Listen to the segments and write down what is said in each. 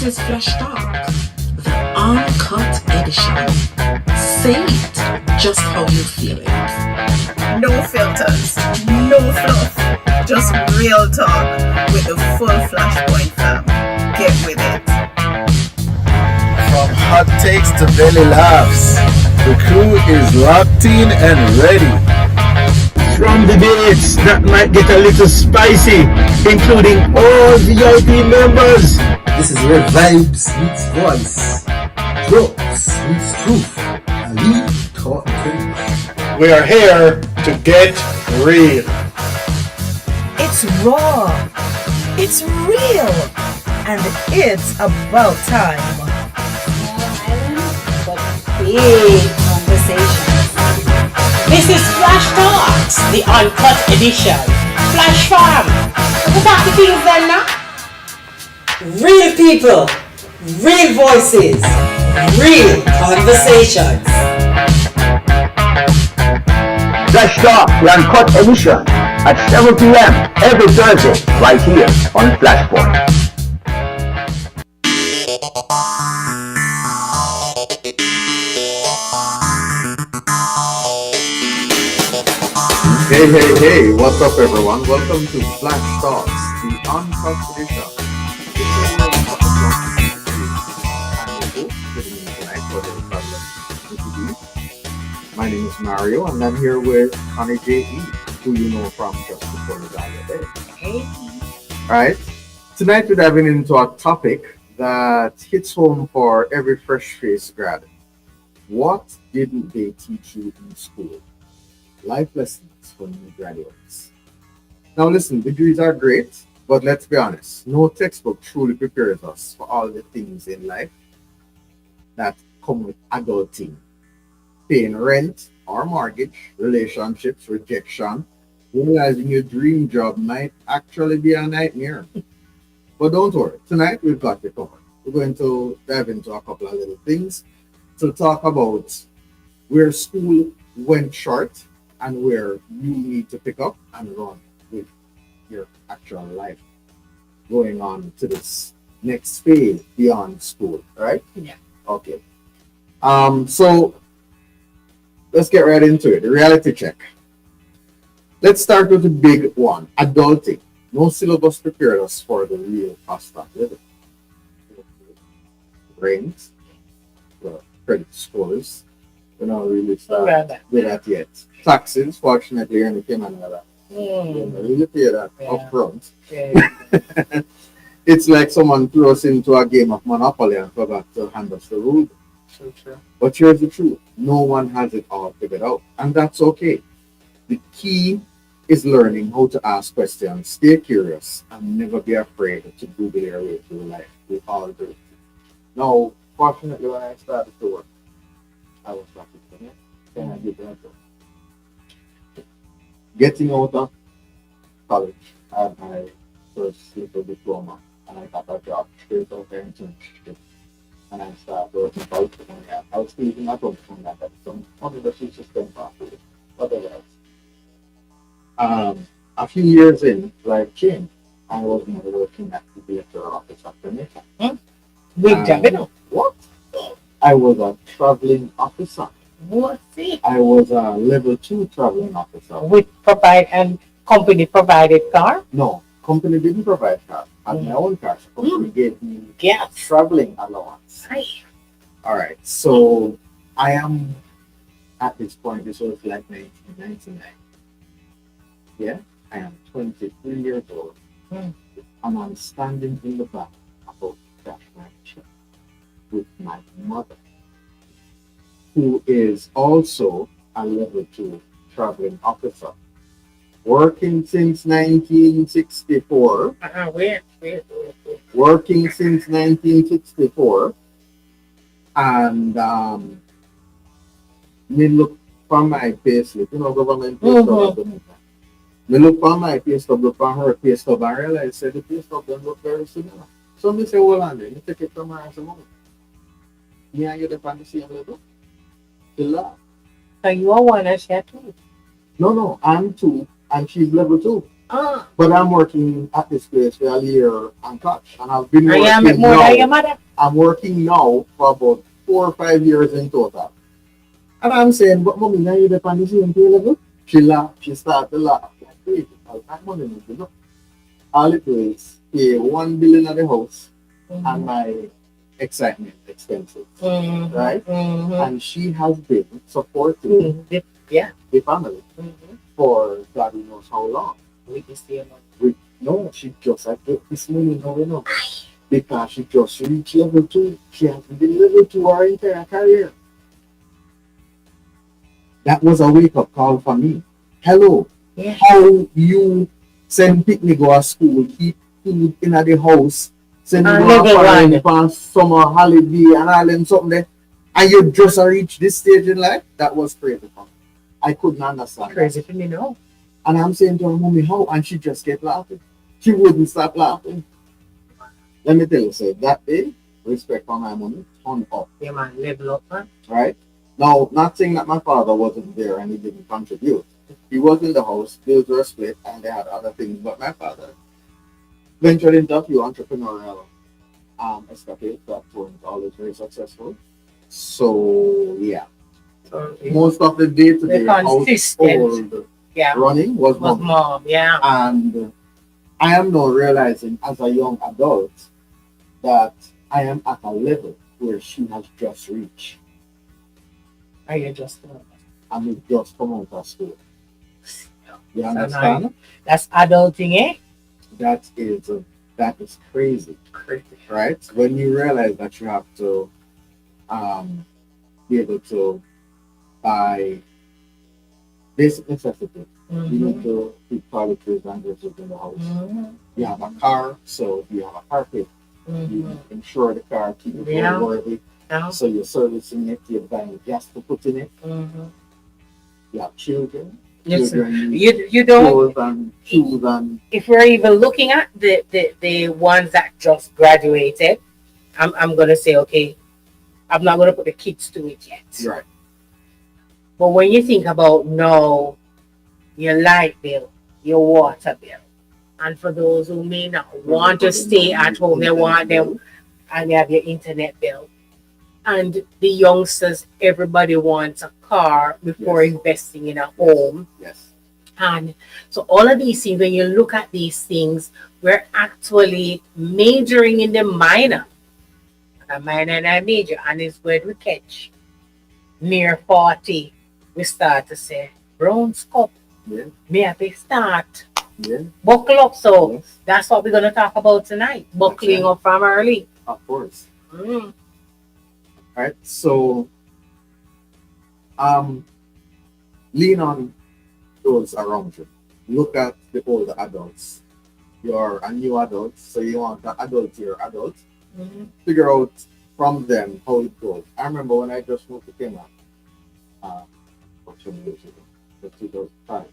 is Flash Talk, the uncut edition. Say it just how you feel it. No filters, no fluff, just real talk with the full Flashpoint fam. Get with it. From hot takes to belly laughs, the crew is locked in and ready. From debates that might get a little spicy, including all VIP members. This is where vibes meets voice, jokes meets truth, and we talk things. We are here to get real. It's raw, it's real, and it's about time. Big conversations. This is Flash Talks, the Uncut edition. Flash Farm. What's that the things then now? Real people, real voices, real conversations. Flash Talk, the Uncut edition at 7 p.m. every Thursday, right here on Flashpoint. Hey, what's up everyone? Welcome to Flash Talks, the Uncut edition. It's your world of I'm your host, sitting in tonight for the traveler, Nicky B. My name is Mario, and I'm here with Connie J.E., who you know from just before the dial day. Hey. Alright, tonight we're diving into a topic that hits home for every fresh-faced grad. What didn't they teach you in school? Life lessons for new graduates. Now listen, degrees are great, but let's be honest, no textbook truly prepares us for all the things in life that come with adulting. Paying rent or mortgage, relationships, rejection, realizing your dream job might actually be a nightmare. But don't worry, tonight we've got you covered. We're going to dive into a couple of little things to talk about where school went short and where you need to pick up and run with your actual life going on to this next phase beyond school, right? Yeah. Okay. So let's get right into it. The reality check. Let's start with the big one, adulting. No syllabus prepared us for the real cost of living. Rent, the credit scores. We're not really started with that yet. Taxes, fortunately, only came under that. You really pay that up front. Yeah. It's like someone threw us into a game of Monopoly and forgot to hand us the rule. True. But here's the truth. No one has it all figured out. And that's okay. The key is learning how to ask questions, stay curious, and never be afraid to Google your way through life. We all do it. Now, fortunately, when I started to work, I was practicing it. Then I did that. Getting out of college, I had my first little diploma, and I got a job straight out there in internship. And I started working out. I was still using my phone from that at some other the system properly. Otherwise, a few years in, life changed. I was now working at the director office of Jamaica. Big job, you know. What? I was a traveling officer. What's it? I was a level 2 traveling officer. With provide and company provided car? No, company didn't provide car. I had my own car. So company gave me Yes. traveling allowance. All right. So I am at this point. This was like 1999. Yeah, I am 23 years old, and I'm standing in the back about to crash my chair with my mother, who is also a level 2 traveling officer, working since 1964. Wait. Working since 1964, and me look for my payslip, government payslip. Me look for my payslip, look for her payslip, and realize that the payslip don't look very similar. So me say, hold on, me take it from her and say, Mom, me and you on the same level? The laugh. So you are one and she are two. No, I'm 2 and she's level 2. But I'm working at this place for a year and cut. And I've been I am working more than your now. mother. I'm working now for about 4 or 5 years in total. And I'm saying, but mommy, now you're on the same pay level? She laughed. She started to laugh. Like, crazy. I'm money to know. All it was pay 1 billion at the house and my excitement expenses. Right? And she has been supporting the family for God knows how long. We can see him. No, she just I get this money now, you know. Because she just reached level 2. She has been level 2 her entire career. That was a wake up call for me. Hello. Yeah. How you send picnic go to school, keep food in the house, send them to for summer holiday and all them something there, and you just reach this stage in life? That was crazy for me. I couldn't understand. Crazy for me, no. And I'm saying to her, mommy, how? And she just kept laughing. She wouldn't stop laughing. Let me tell you, so that day, respect for my money, turned up. Yeah, man, level up, man. Right? Now, not saying that my father wasn't there and he didn't contribute. He was in the house, bills were split, and they had other things. But my father ventured into a few entrepreneurial escapades that weren't always very successful. So, yeah. Most of the day-to-day household running was mom. Yeah. And I am now realizing as a young adult that I am at a level where she has just reached. Are you just And we just come out of school. You understand? That's adulting, eh? That is crazy. Right? When you realize that you have to be able to buy basic necessities. You need to keep toiletries and dresses in the house. You have a car, so you have a car pay. You insure the car, keep it roadworthy. So you're servicing it, you're buying gas to put in it. You have children. You don't. And shoes and if we're even looking at the ones that just graduated, I'm gonna say, okay, I'm not gonna put the kids to it yet. Right. But when you think about now, your light bill, your water bill, and for those who may not want to stay at home, they want them, and you have your internet bill. And the youngsters, everybody wants a car before investing in a home. Yes. And so all of these things, when you look at these things, we're actually majoring in the minor. A minor and a major, and it's where we catch. Near 40, we start to say, brown cup. Yeah. May have to start. Yeah. Buckle up. So that's what we're going to talk about tonight. Buckling up from early. Of course. Right. So lean on those around you. Look at the older adults. You're a new adult, so you want the adult to your adult. Figure out from them how it goes. I remember when I just moved to Kenya, 20 years ago, 2005.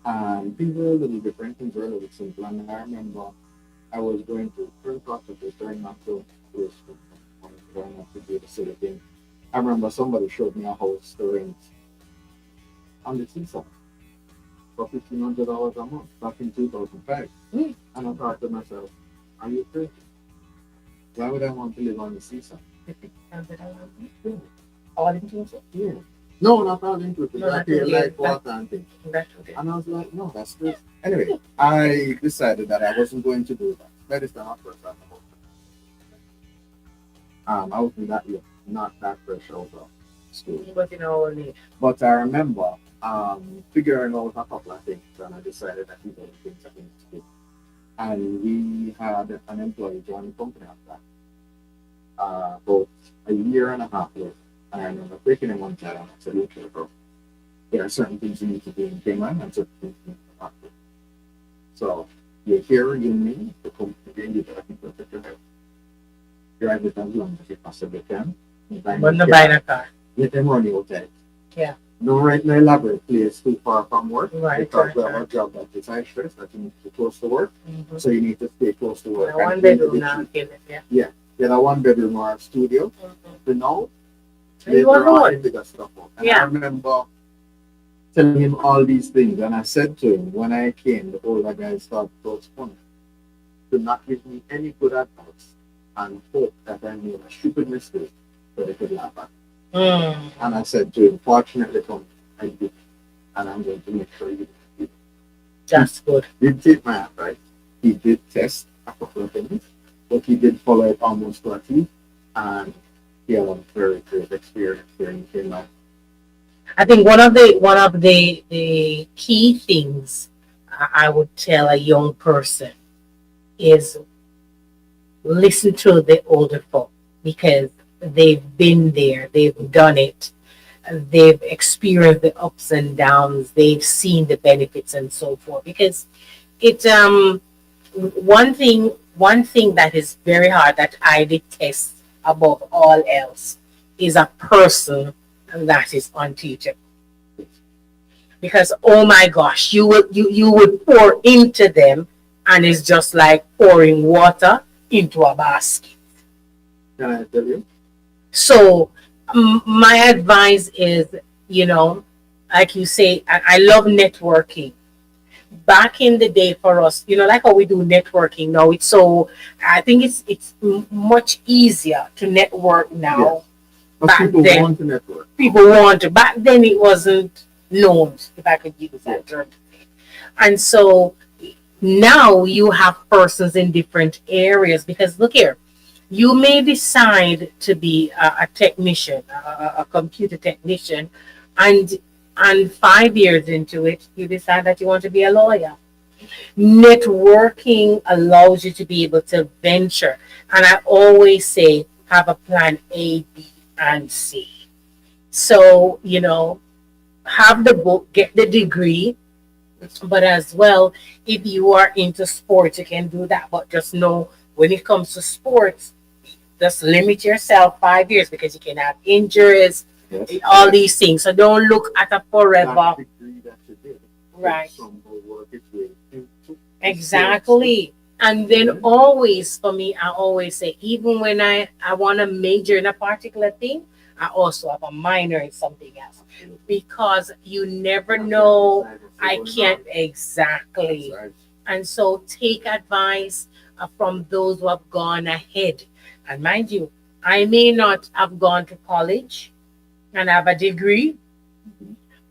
And things were a little different, things were a little simple. And I remember I was going to different processes, trying not to waste money, trying not to do the silly thing. I remember somebody showed me a house to rent on the seaside for $1,500 a month back in 2005. And I thought to myself, are you crazy? Why would I want to live on the seaside? All inclusive? Yeah. No, not all inclusive. No, I pay like water and things. And I was like, no, that's crazy. Anyway, I decided that I wasn't going to do that. That is the hard first time. I wasn't that young, not that fresh out of school. But I remember figuring out a couple of things, and I decided that these are the things I need to do. And we had an employee join the company after that. About a year and a half later. And I remember taking him one time and I said, okay, bro, there are certain things you need to do in Cayman and certain things you need to not do. So you're here, you need to come to the that I can protect your health. Drive it as long as you possibly can. But no buying a car. Get them running outside. Yeah. No right now elaborate place too far from work. Right. Because we have a job that is high stress, that you need to be close to work. So you need to stay close to work. One bedroom now, yeah. Get a one bedroom or a studio. So now you want later on, bigger stuff out. And I remember telling him all these things. And I said to him, when I came, the older guy started to respond, to not give me any good advice and hope that I made a stupid mistake so they could laugh at me. And I said to him, fortunately, come, I did. And I'm going to make sure you do. That's good. He did take my advice. He did test a couple of things, but he did follow it almost to a T. And he had a very great experience here in Finland. I think one of the key things I would tell a young person is listen to the older folk because they've been there, they've done it, they've experienced the ups and downs, they've seen the benefits and so forth. Because it's one thing that is very hard that I detest above all else is a person that is unteachable. Because oh my gosh, you would pour into them and it's just like pouring water into a basket. Can I tell you? So my advice is, like you say, I love networking. Back in the day for us, like how we do networking now, I think it's much easier to network now. Yes. But Back people then, want to network. people want to. Back then, it wasn't known, if I could use that term. And so now you have persons in different areas because look here, you may decide to be a technician, a computer technician, and 5 years into it, you decide that you want to be a lawyer. Networking allows you to be able to venture, and I always say have a plan A, B, and C. So have the book, get the degree, but as well, if you are into sports, you can do that. But just know when it comes to sports, just limit yourself 5 years because you can have injuries, Yes. all these things. So don't look at a forever. That degree that you did. Right. Some will work its way into Exactly. And then always, for me, I always say, even when I want to major in a particular thing, I also have a minor in something else. Because you never know. I can't exactly. That's right. And so take advice from those who have gone ahead. And mind you, I may not have gone to college and have a degree,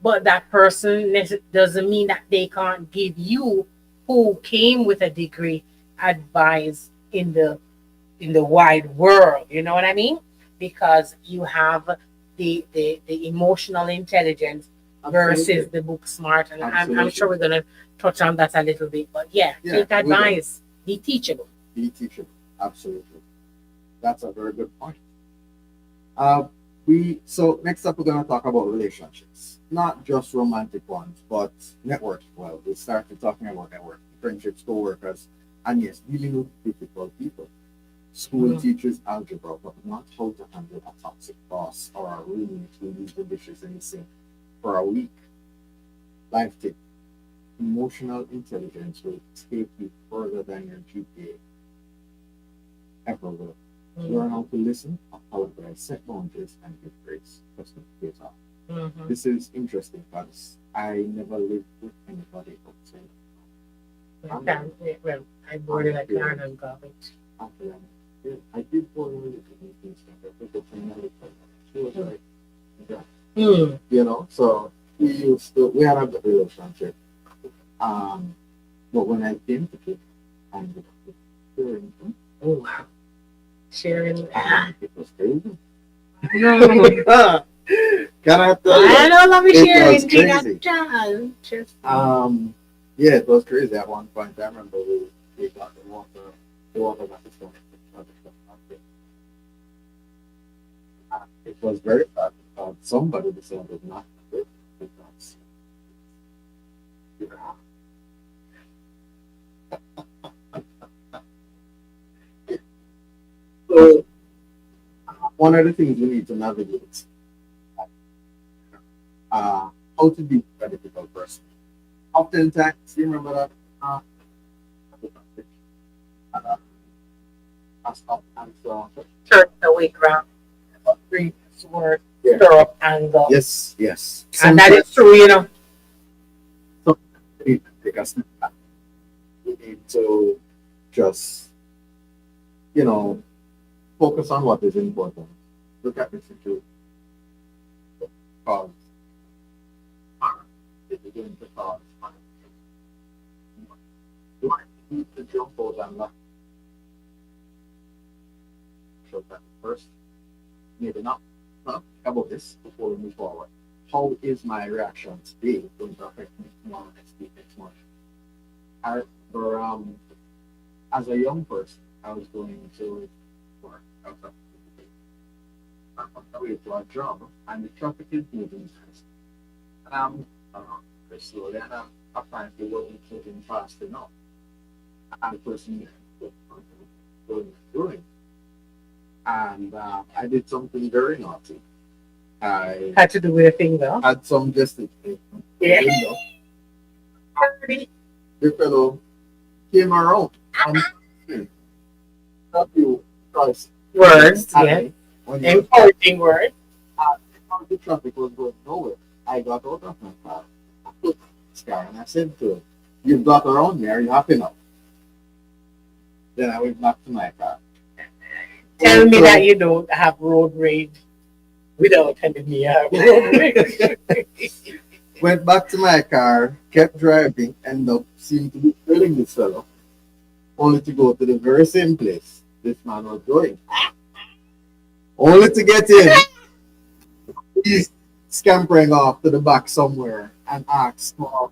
but that person doesn't mean that they can't give you, who came with a degree, advice in the wide world. You know what I mean? Because you have the emotional intelligence versus Absolutely. the book smart, and I'm Absolutely. sure we're gonna touch on that a little bit. But Yeah, take we will. advice, be teachable. Be teachable. Absolutely. That's a very good point. So next up we're gonna talk about relationships. Not just romantic ones, but networking. Well, we started talking about networking, friendships, co-workers, and yes, dealing with difficult people. School teaches algebra, but not how to handle a toxic boss or a roommate who leaves the dishes in the sink for a week. Life tip: emotional intelligence will take you further than your GPA ever will. Learn how to listen, apologize, set boundaries, and give grace. Customer pays off. Mhm. This is interesting because I never lived with anybody outside. Well, I boarded a car and garbage. After I did for a little bit and stuff. I took it from another person. She was like, yeah. So we had a good relationship. But when I came to it, I ended up with sharing. Oh wow. Sharing. It was crazy. No. Can I tell you? I don't love It sharing. was crazy. Just Yeah, it was crazy at one point. I remember we got the water got this one. It was very bad. Somebody decided not to do it because so one of the things we need to navigate how to be a difficult person. Oftentimes, you remember that stop and so turn the weight round. About 3 words. Yeah. Stir up anger. yes. And that is true, We need to take a step back. We need to just, you know, focus on what is important. Look at the situation. Cause harm. If you're going to cause harm, do I need to jump out and not show that first? Maybe not. Not think about this before we move forward. How is my reaction today going to affect me tomorrow, next week, next month? I remember, as a young person, I was going to work. I was on the way to a job, and the traffic is moving fast. And I'm very slowly, and I'm apparently wasn't moving fast enough. And the person doing. And I did something very naughty. I Had to do with a thing though. had some distance. Yeah. The fellow came around and not you twice. Words, And yeah. when you Encouraging words. the traffic was going nowhere, I got out of my car. I put this car and I said to him, "You've got around me, are you happy now?" Then I went back to my car. Tell me that you don't have road rage without telling me you have road rage. Went back to my car, kept driving, ended up seemed to be trailing this fellow, only to go to the very same place this man was going. Only to get in, he's scampering off to the back somewhere and asks for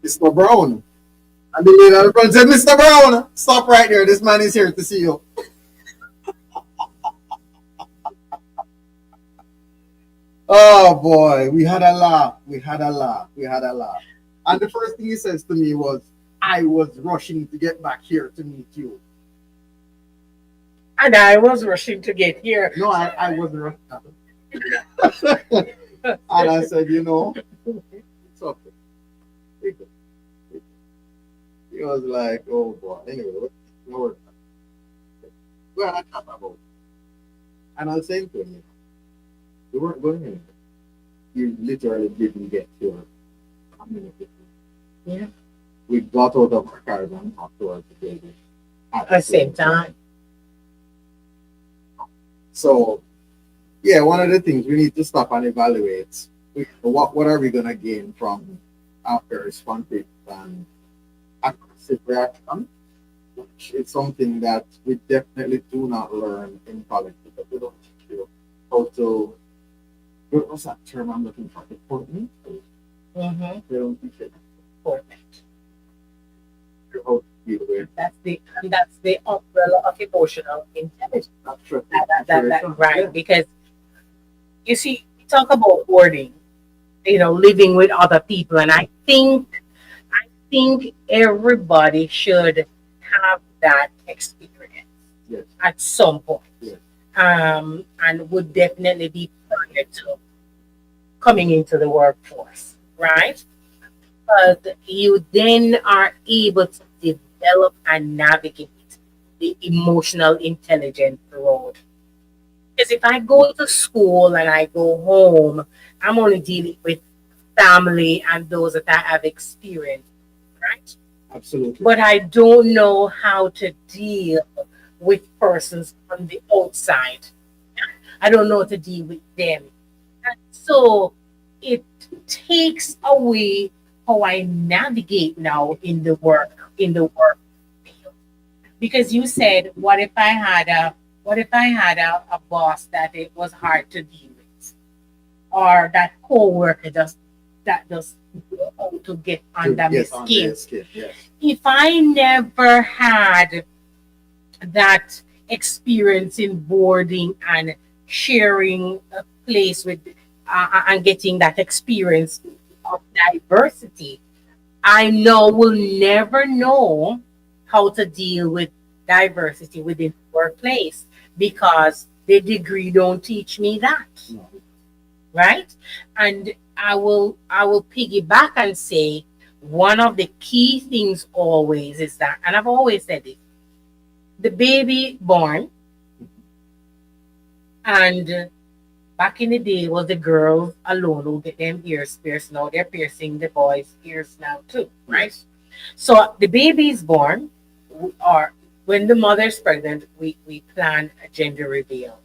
Mr. Brown. And the lady at the front said, "Mr. Brown, stop right there. This man is here to see you." Oh boy, we had a laugh. We had a laugh. We had a laugh. And the first thing he says to me was, "I was rushing to get back here to meet you." And I was rushing to get here. No, I wasn't rushing. And I said, it's okay. Take it. He was like, "Oh boy." Anyway, what well, I talk about. And I was saying to him, we weren't going anywhere. You literally didn't get here a minute before. Yeah. We got out of our cars and walked towards the building At the same time. So, yeah, one of the things we need to stop and evaluate what are we going to gain from our responsive and aggressive reaction, which is something that we definitely do not learn in college because we don't teach you how to, what's that term I'm looking for? Deportment? Mm-hmm. They don't teach it. Important. How to deal with. That's the umbrella of emotional intelligence. Not sure. Right. Yeah. Because you see, we talk about boarding, living with other people, and I think everybody should have that experience Yes. at some point. Yes. And would definitely be prior to coming into the workforce, right? But you then are able to develop and navigate the emotional intelligence road. Because if I go to school and I go home, I'm only dealing with family and those that I have experienced, right? Absolutely. But I don't know how to deal with persons on the outside. I don't know how to deal with them. And so it takes away how I navigate now in the work field. Because you said, what if I had a boss that it was hard to deal with, or that coworker that does how to get under my skin. Yes. If I never had that experience in boarding and sharing a place with and getting that experience of diversity, I know will never know how to deal with diversity within the workplace because the degree don't teach me that. No. Right? And I will piggyback and say one of the key things always is that, and I've always said it, the baby born and Back in the day, it was the girls alone who get them ears pierced. Now they're piercing the boys' ears now too, right? So the baby is born, or when the mother is pregnant, we plan a gender reveal.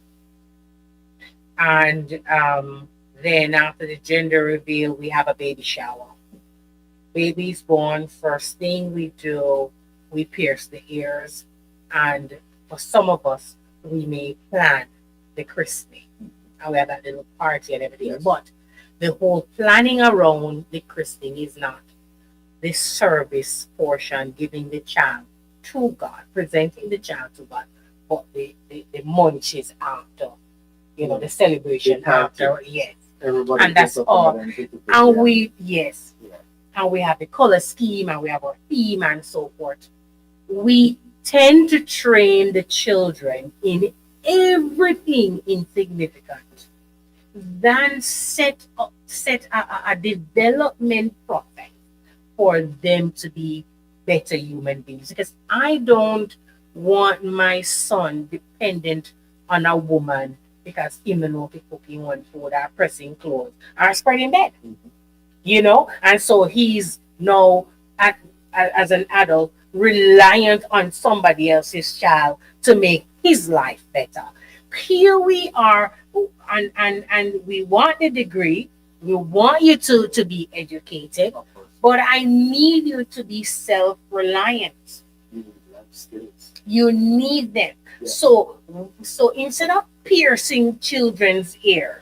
And then after the gender reveal, we have a baby shower. Baby's born, first thing we do, we pierce the ears. And for some of us, we may plan the christening. And we have that little party and everything. Yes. But the whole planning around the christening is not the service portion, giving the child to God, presenting the child to God, but the munchies after, the celebration The party. after, yes. Everybody And that's gets up all. and then And we, yes, Yeah. and we have the color scheme and we have our theme and so forth. We tend to train the children in everything insignificant, then set a development process for them to be better human beings. Because I don't want my son dependent on a woman because even know if he's cooking one food or pressing clothes or spreading bed. And so he's now as an adult reliant on somebody else's child to make his life better. Here we are, and we want the degree, we want you to be educated, Of course. but I need you to be self-reliant. You have skills. You need them. Yeah. So instead of piercing children's ears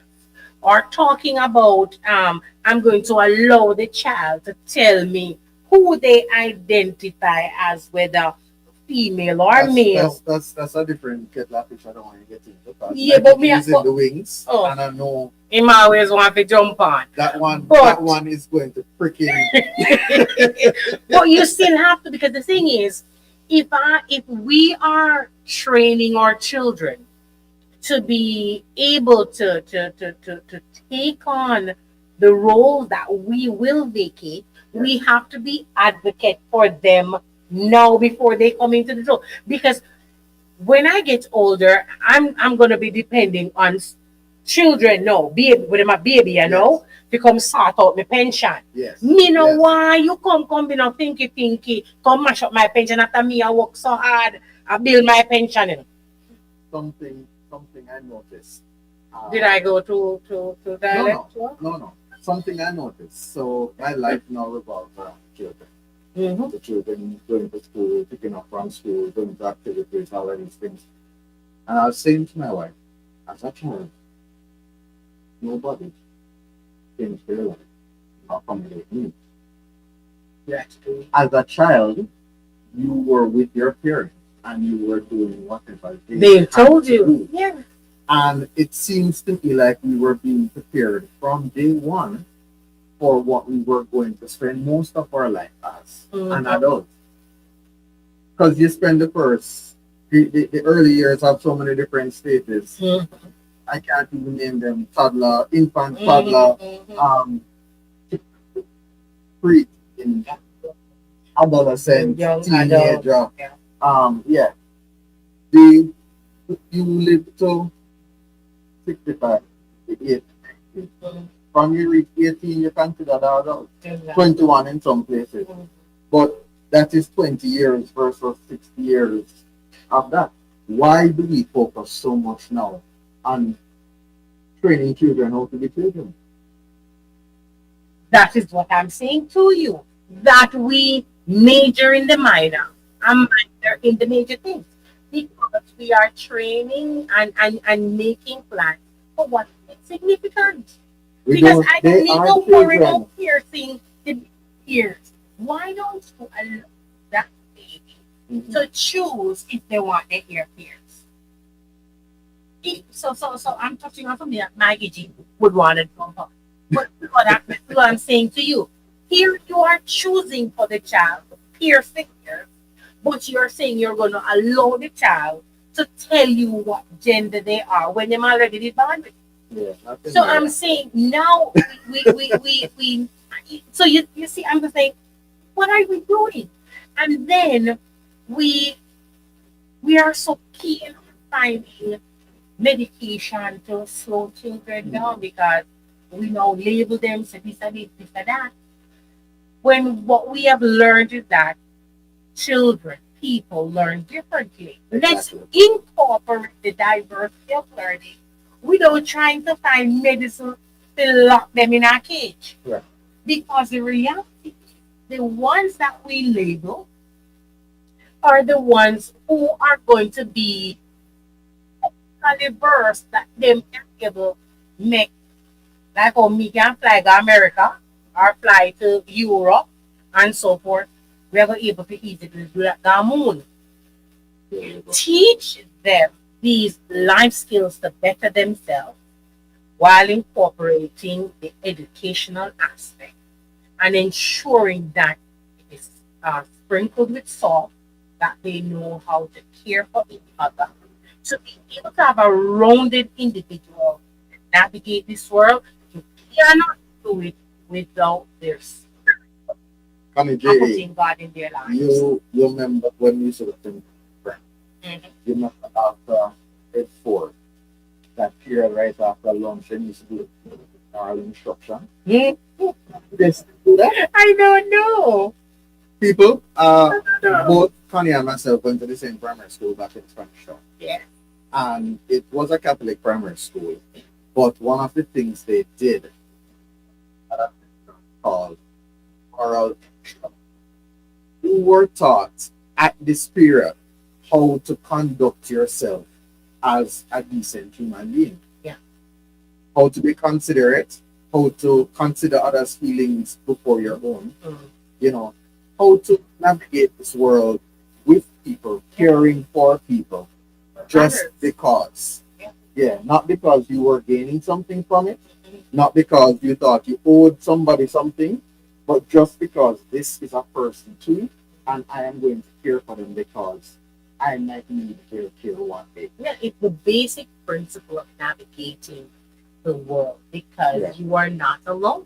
or talking about I'm going to allow the child to tell me who they identify as, whether female or male. That's a different kettle of fish. I don't want to get into that. Yeah, but me is in the wings, Oh. and I know Him always want to jump on. that one. But- That one is going to freaking. But you still have to, because the thing is, if we are training our children to be able to take on the role that we will vacate, we have to be advocate for them now before they come into the role. Because when I get older, I'm gonna be depending on children now, baby, with my baby, to come sort out my pension. Yes. Me know yes. why you come be no thinky, come mash up my pension after me I work so hard, I build my pension. Something I noticed. Did I go to dialect? No. Something I noticed. So my life now revolves around children. Mm-hmm. The children going to school, picking up from school, going to activities, all of these things. And I was saying to my wife, as a child, nobody changed their life to accommodate me. As a child, you were with your parents and you were doing whatever They had told to you. do. Yeah. And it seems to me like we were being prepared from day one for what we were going to spend most of our life as an adult. Because you spend the early years have so many different stages. Mm-hmm. I can't even name them: toddler, infant, toddler, pre, adolescent, Young teenager. adult. Yeah. You live to 65, 80. From you reach 18, you consider that adult. 21 in some places. But that is 20 years versus 60 years of that. Why do we focus so much now on training children how to be children? That is what I'm saying to you. That we major in the minor and minor in the major things. Because we are training and making plans for what is significant. Because I don't need to worry about piercing the ears. Why don't you allow that baby to choose if they want their ear pierced? So I'm touching on something that Maggie G would want to do. But what I'm saying to you, here you are choosing for the child to pierce the ears, but you're saying you're going to allow the child to tell you what gender they are when they're already defined. Yeah, So I'm saying now we so you see, I'm just saying, what are we doing? And then we are so keen on finding medication to slow children down because we now label them, so this and this and that. When what we have learned is that children, people learn differently. Let's Exactly. incorporate the diversity of learning without trying to find medicine to lock them in a cage. Right. Because the reality, the ones that we label are the ones who are going to be diverse that them can able make like how me can fly to America or fly to Europe and so forth. We are able to easily do that the moon. Teach them these life skills to better themselves while incorporating the educational aspect and ensuring that it is sprinkled with salt, that they know how to care for each other. To be able to have a rounded individual navigate this world, you cannot do it without their spirit Connie and J, putting God in their lives. you remember when we used to think, Mhm. you remember after age 4, that period right after lunch, and used to do oral instruction. Hmm? Yes, do that. I don't know. People, No. both Connie and myself went to the same primary school back in Spanish Town. Yeah. And it was a Catholic primary school. But one of the things they did called oral instruction. You were taught at this period how to conduct yourself as a decent human being. Yeah. How to be considerate, how to consider others' feelings before your own. Mm. You know, how to navigate this world with people, caring for people, just Others. because. Yeah. Yeah, not because you were gaining something from it, Mhm. not because you thought you owed somebody something, but just because this is a person too, and I am going to care for them because I might need their care one day. Yeah, it's the basic principle of navigating the world because Yeah. you are not alone.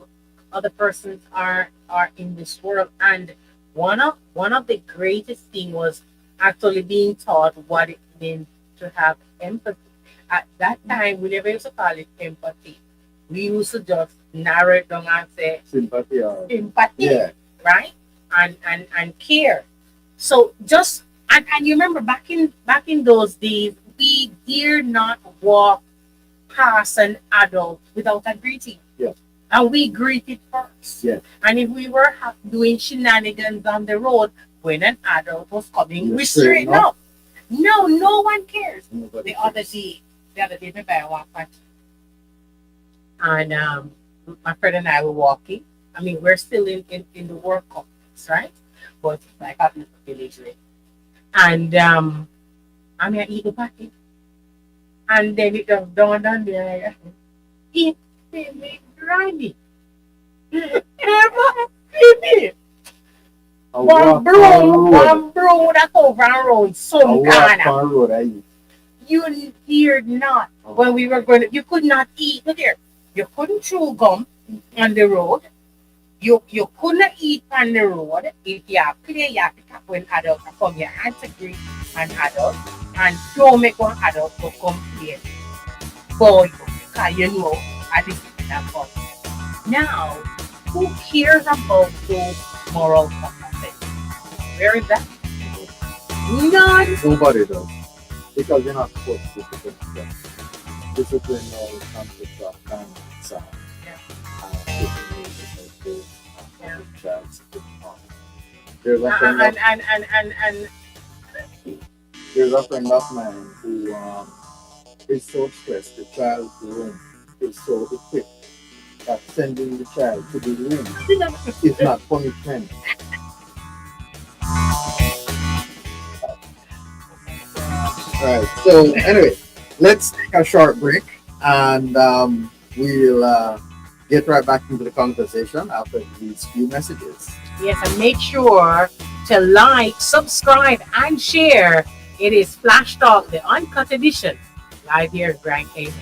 Other persons are in this world, and one of the greatest thing was actually being taught what it means to have empathy. At that time, we never used to call it empathy. We used to just narrow it down and say Sympathy or empathy, yeah, right? And care. So just and you remember back in those days, we dare not walk past an adult without a greeting. Yeah. And we greeted first. Yeah. And if we were doing shenanigans on the road when an adult was coming, You we straighten straighten up. No, no one cares. nobody The other cares. day, me by walk back. And my friend and I were walking. I mean, we're still in the work complex, right? But it's like a little village way. And I'm here eating party. And then it just dawned on me, like, it's me driving. Ever see me? A walk on road. One bro that over and round A some walk kind of. on road, I eat. You dared not when we were going to, you could not eat. Look here, you couldn't chew gum on the road. You couldn't eat on the road. If you are clear, you have to tap when adult come here and to greet an adult and don't make one adult to come here. Boy, because you know, I think it's that fun. Now, who cares about those moral compass? Where is that? None. Nobody does. Because you're not supposed to discipline yourself. Discipline all the concept of time and sound. Yeah. There's a friend of, And there's a friend of mine who is so stressed. The child's room is so equipped that sending the child to the room is not punishment. Right. So anyway, let's take a short break and we'll get right back into the conversation after these few messages. yes, and make sure to like, subscribe, and share. It is Flash Talk, the Uncut edition, live here in Grand Cayman.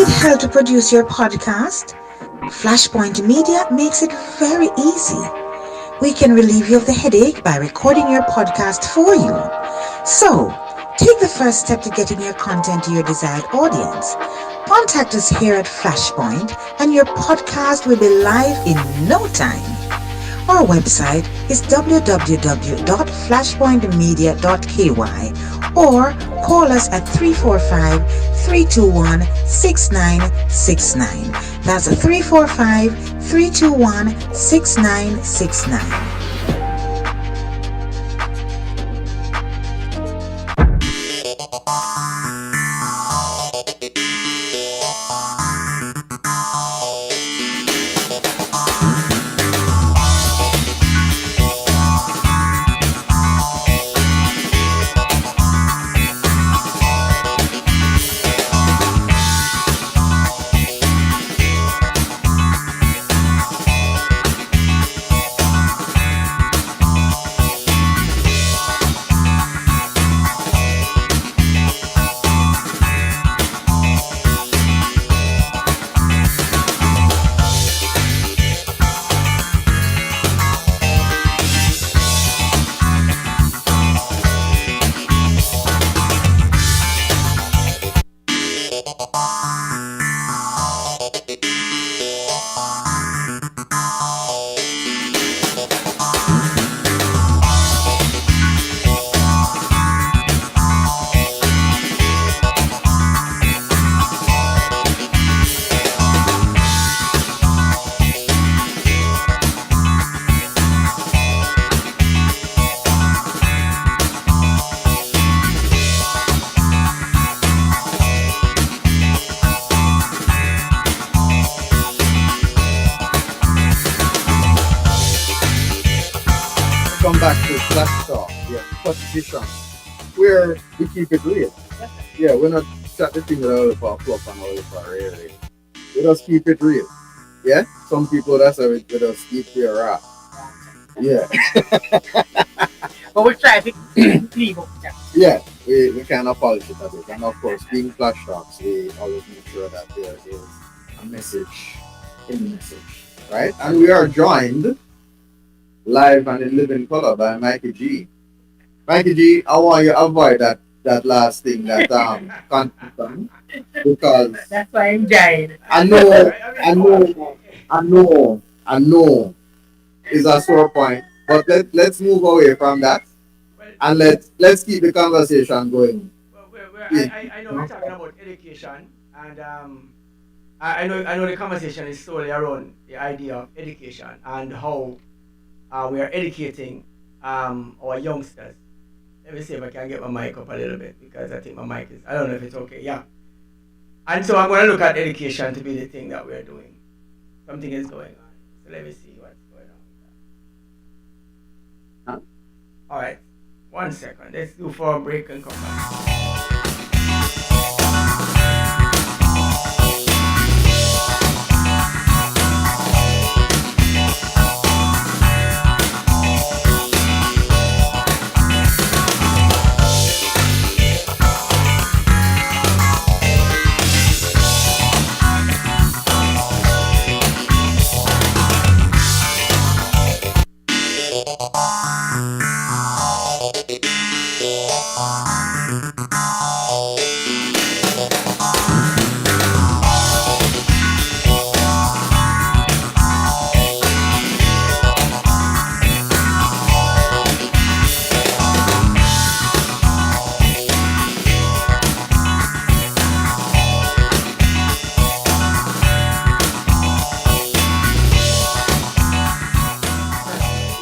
Need help to produce your podcast? Flashpoint Media makes it very easy. We can relieve you of the headache by recording your podcast for you. So, take the first step to getting your content to your desired audience. Contact us here at Flashpoint and your podcast will be live in no time. Our website is www.flashpointmedia.ky or call us at 345-321-6969. That's 345-321-6969. Come back to Flash Talk, yeah, position, where we keep it real. Yeah, we're not shut the thing with all of our fluff and all of our really. We just keep it real. Yeah, some people that's how it with us keep their rap. Yeah, But we try to leave up that. yeah, we kind of polish it a bit. And of course, being Flash Talks, we always make sure that there is a message in the message, right? And we are joined live and in living color by Mikey G. Mikey G, I want you to avoid that last thing that conflict because That's why I'm dying. I know is a sore point. But let's move away from that and let's keep the conversation going. I know we're talking about education, and I know the conversation is solely around the idea of education and how we are educating our youngsters. Let me see if I can get my mic up a little bit because I think my mic is. I don't know if it's okay. Yeah. And so I'm going to look at education to be the thing that we're doing. Something is going on. So let me see what's going on. Huh? All right. 1 second. Let's do for a break and come back.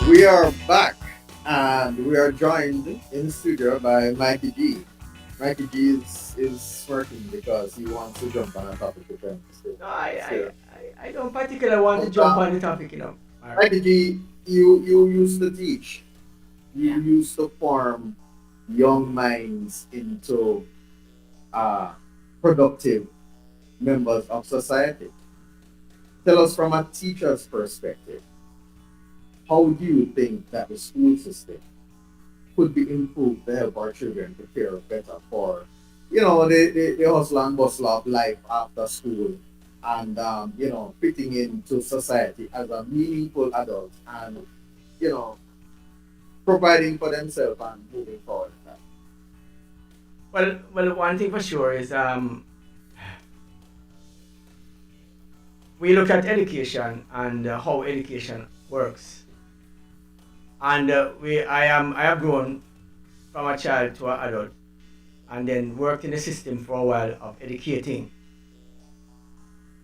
We are back and we are joined in the studio by Mikey G. Mikey G is smirking because he wants to jump on a topic with them. So, No, I don't particularly want to jump on the topic, Mikey G, you used to teach. You used to form young minds into productive members of society. Tell us from a teacher's perspective, how do you think that the school system could be improved to help our children prepare better for the hustle and bustle of life after school and, fitting into society as a meaningful adult and, you know, providing for themselves and moving forward. Well, one thing for sure is we look at education and how education works, and I have grown from a child to an adult, and then worked in the system for a while of educating.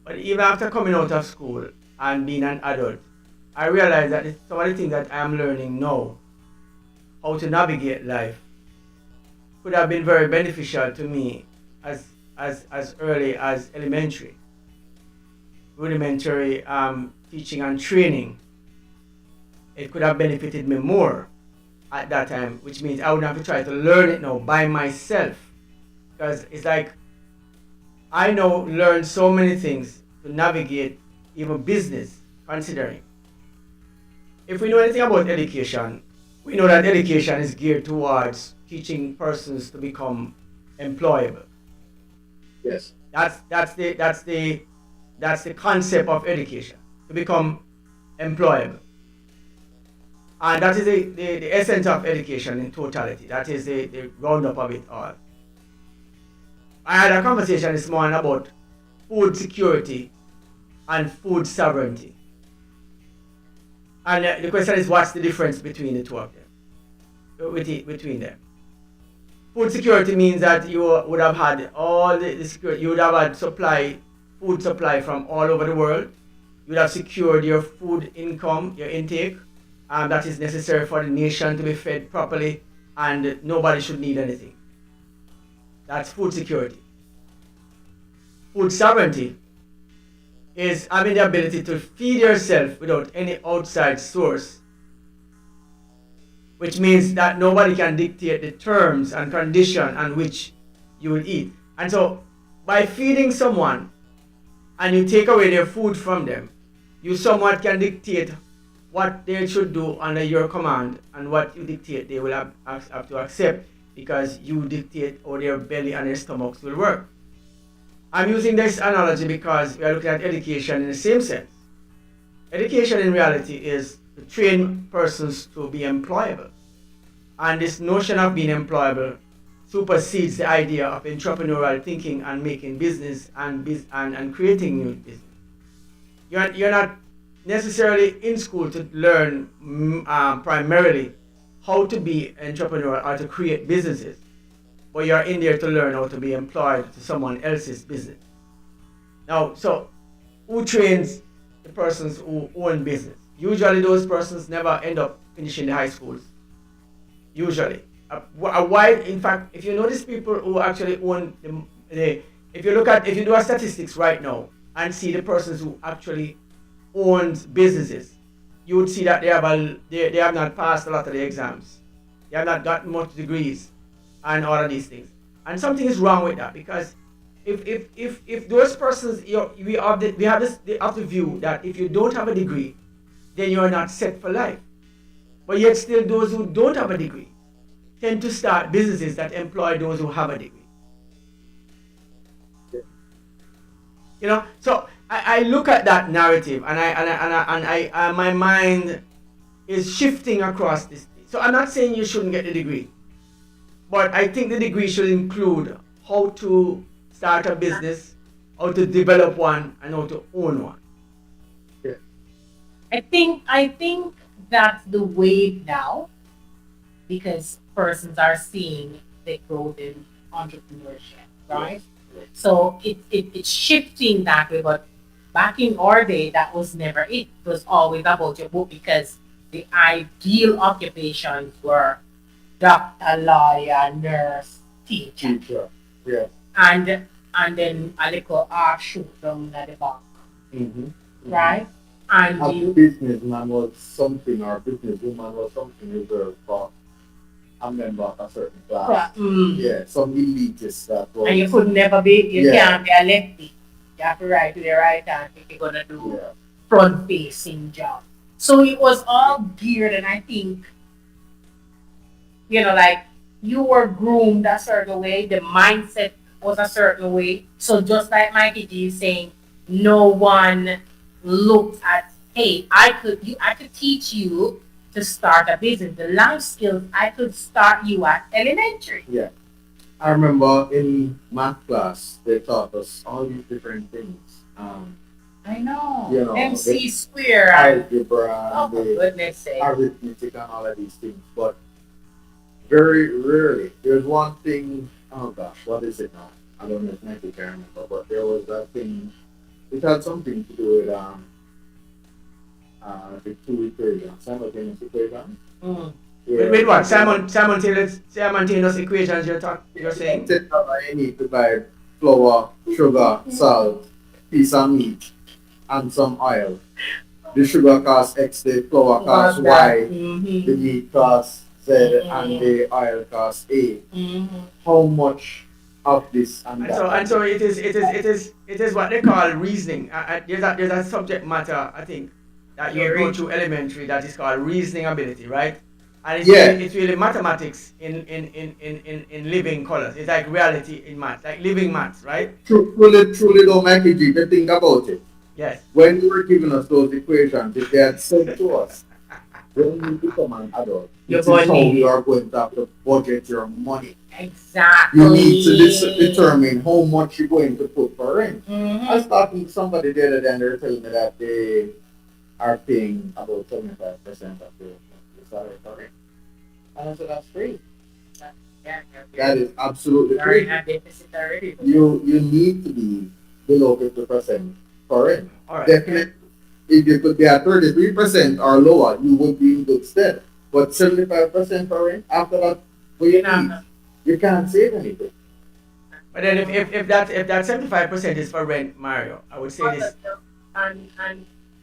But even after coming out of school and being an adult, I realized that some of the things that I'm learning now, how to navigate life, could have been very beneficial to me as early as elementary, rudimentary teaching and training. It could have benefited me more at that time, which means I would have to try to learn it now by myself. Because it's like I now learn so many things to navigate even business, considering. If we know anything about education, we know that education is geared towards teaching persons to become employable. Yes. That's the concept of education, to become employable. And that is the essence of education in totality. That is the roundup of it all. I had a conversation this morning about food security and food sovereignty. And the question is, what's the difference between the two of them? Between them. Food security means that you would have had all the security, you would have had food supply from all over the world. You would have secured your food income, your intake, that is necessary for the nation to be fed properly, and nobody should need anything. That's food security. Food sovereignty is having the ability to feed yourself without any outside source, which means that nobody can dictate the terms and condition on which you will eat. And so, by feeding someone and you take away their food from them, you somewhat can dictate what they should do under your command, and what you dictate they will have to accept, because you dictate how their belly and their stomachs will work. I'm using this analogy because we are looking at education in the same sense. Education in reality is to train persons to be employable. And this notion of being employable supersedes the idea of entrepreneurial thinking and making business and creating new business. You're not necessarily in school to learn primarily how to be entrepreneur or to create businesses, but you're in there to learn how to be employed to someone else's business. Now, so who trains the persons who own business? Usually those persons never end up finishing the high schools. Usually. In fact, if you notice people who actually own, if you do a statistics right now and see the persons who actually owns businesses, you would see that they have not passed a lot of the exams. They have not gotten much degrees and all of these things. And something is wrong with that, because if those persons, we have the view that if you don't have a degree, then you are not set for life. But yet still those who don't have a degree tend to start businesses that employ those who have a degree. So I look at that narrative, and my mind is shifting across this. So I'm not saying you shouldn't get the degree, but I think the degree should include how to start a business, how to develop one, and how to own one. Yeah. I think that's the way now, because persons are seeing the growth in entrepreneurship, right? So it's shifting that way, but back in our day, that was never it. It was always about your book, because the ideal occupations were doctor, lawyer, nurse, teacher. Yeah. And then a little shoot down at the back, right? And A you, businessman was something, or a businesswoman was something reserved for a member of a certain class. Yeah, some elitists that was. and you could never be, you Yeah. can't be a lefty. You have to write to the right hand if you're gonna do Yeah. front facing job. So it was all geared, and I think, like you were groomed a certain way, the mindset was a certain way. So just like Mikey G is saying, no one looked at, hey, I could teach you to start a business. The life skills I could start you at elementary. Yeah. I remember in math class they taught us all these different things. I know. You know, MC square and Algebra, oh my the goodness sake. arithmetic and all of these things. But very rarely. There's one thing, oh gosh, what is it now? I don't know if Nike can remember, but there was that thing, it had something to do with the two equations, simultaneous equations. Mm. Yeah. With what? Simultaneous equations you're saying? Instead of you need to buy flour, sugar, salt, piece of meat, and some oil. The sugar costs X, the flour costs Y, the meat costs Z, and the oil costs A. How much of this and that? And so it is what they call reasoning. There's a subject matter, I think, that you go through elementary that is called reasoning ability, right? And it's really mathematics in living colors. It's like reality in math, like living maths, right? Truly though, Mikey G, to think about it. Yes. When you were giving us those equations, if they had said to us, when you become an adult, this is how you are going to have to budget your money. Exactly. You need to determine how much you're going to put for rent. I was talking to somebody the other day and they were telling me that they are paying about 75% of the salary for rent. And I said, that's free. That is absolutely free. You need to be below 50% for rent. Right. Definitely, if you could be at 33% or lower, you would be in good stead. But 75% for rent, after that, you can't save anything. But then if that 75% is for rent, Mario, I would say this.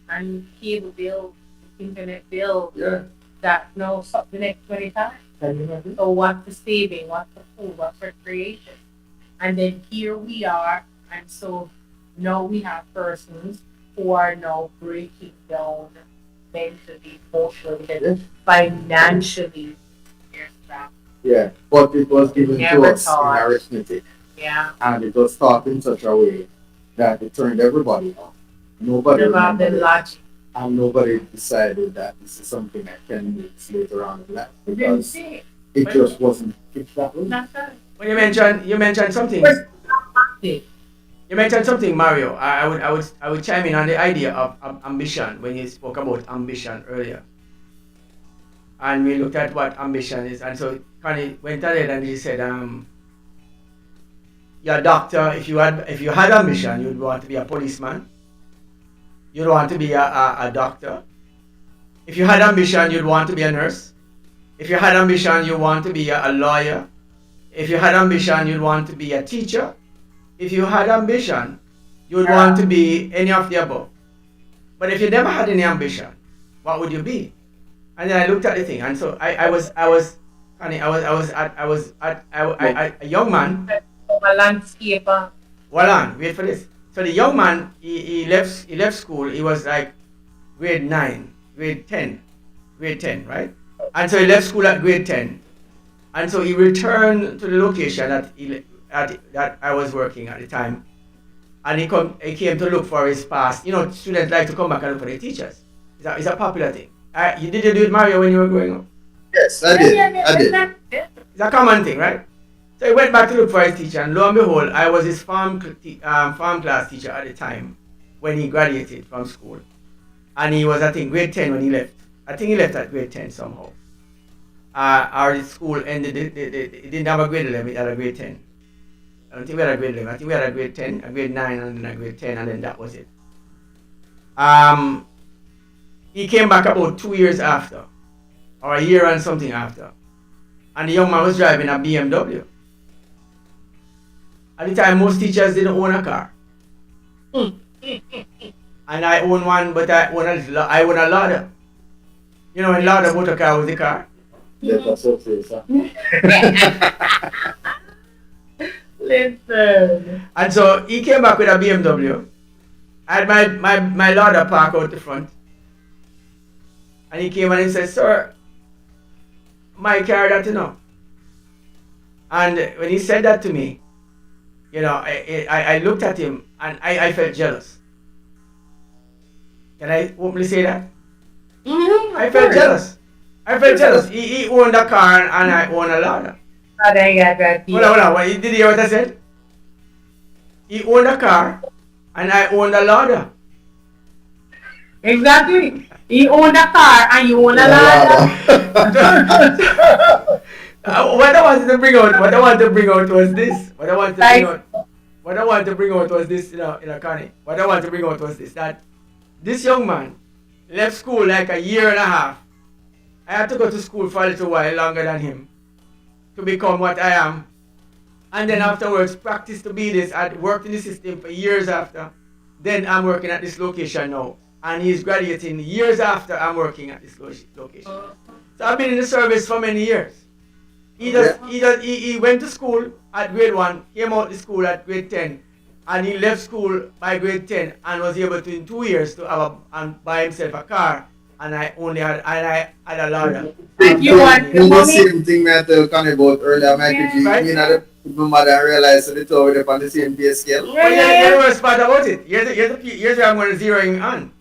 And cable bill, internet bill, Yeah. that the next 25. So what's the saving? What's the food? What's the creation? And then here we are, and so now we have persons who are now breaking down mentally, emotionally, financially. Yeah, but it was given to us taught. in arithmetic. Yeah. And it was taught in such a way that it turned everybody off. Nobody remembered it. And nobody decided that this is something that can be later on in life because it just wasn't fit that way. When you mentioned something. You mentioned something, Mario. I would chime in on the idea of ambition when you spoke about ambition earlier. And we looked at what ambition is, and so Connie went ahead and he said, you're a doctor. If you had ambition, you'd want to be a policeman. You'd want to be a doctor. If you had ambition, you'd want to be a nurse. If you had ambition, you want to be a lawyer. If you had ambition, you'd want to be a teacher. If you had ambition, you would want to be any of the above. But if you never had any ambition, what would you be? And then I looked at the thing, and so I was a young man. A landscaper. Well on, wait for this. So the young man, he left school. He was like grade 9, grade 10, right? And so he left school at grade 10, and so he returned to the location that I was working at the time, and he came to look for his past. Students like to come back and look for their teachers. It's a popular thing. You did do it, Mario, when you were growing up? Yes, I did. It's a common thing, right? So he went back to look for his teacher, and lo and behold, I was his farm class teacher at the time when he graduated from school, and he was, I think, grade 10 when he left. I think he left at grade 10 somehow. Our school ended. It didn't have a grade 11; it had a grade 10. I don't think we had a grade 11. I think we had a grade 10, a grade 9, and then a grade 10, and then that was it. He came back about 2 years after, or a year and something after, and the young man was driving a BMW. At the time, most teachers didn't own a car. And I own one, but I own a ladder. When ladder motor car was the car. Let us hope so, sir. Listen. And so he came back with a BMW. I had my ladder parked out the front. And he came and he said, "Sir, my car that And when he said that to me, I looked at him and I felt jealous. Can I openly say that? I felt jealous. I felt jealous. He owned a car and I own a ladder. Hold on. Did you hear what I said? He owned a car and I owned a ladder. Exactly. He owned a car and you own a ladder. What I wanted to bring out was this. What I wanted to bring out was this, Connie. What I wanted to bring out was this, that this young man left school like a year and a half. I had to go to school for a little while longer than him to become what I am. And then afterwards, practice to be this. I'd worked in the system for years after. Then I'm working at this location now. And he's graduating years after I'm working at this location. So I've been in the service for many years. He went to school at grade 1, came out of school at grade 10, and he left school by grade 10 and was able to, in 2 years, to have and buy himself a car. And I had a ladder. You the same thing I told Connie about earlier, Mikey G. Right? You know, the mother and realize that it's already on the same pay scale. Here's the worst part about it. Here's where I'm going to zero in on.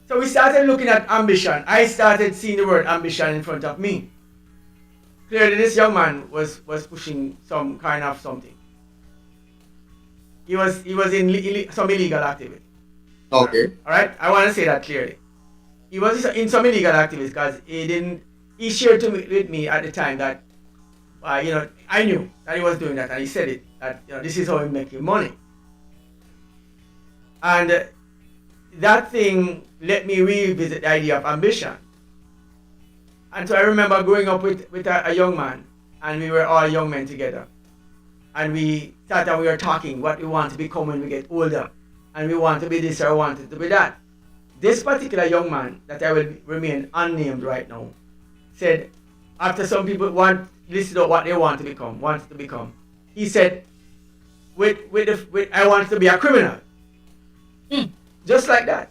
So we started looking at ambition. I started seeing the word ambition in front of me. Clearly, this young man was pushing some kind of something. He was in some illegal activity. Okay. All right. I want to say that clearly. He was in some illegal activities because he shared with me at the time that, I knew that he was doing that, and he said it, that this is how he making money. And that thing let me revisit the idea of ambition. And so I remember growing up with a young man, and we were all young men together. And we sat and we were talking what we want to become when we get older. And we want to be this or wanted to be that. This particular young man, that I will remain unnamed right now, said, after some people listed out what they wanted to become, he said, I want to be a criminal. Just like that.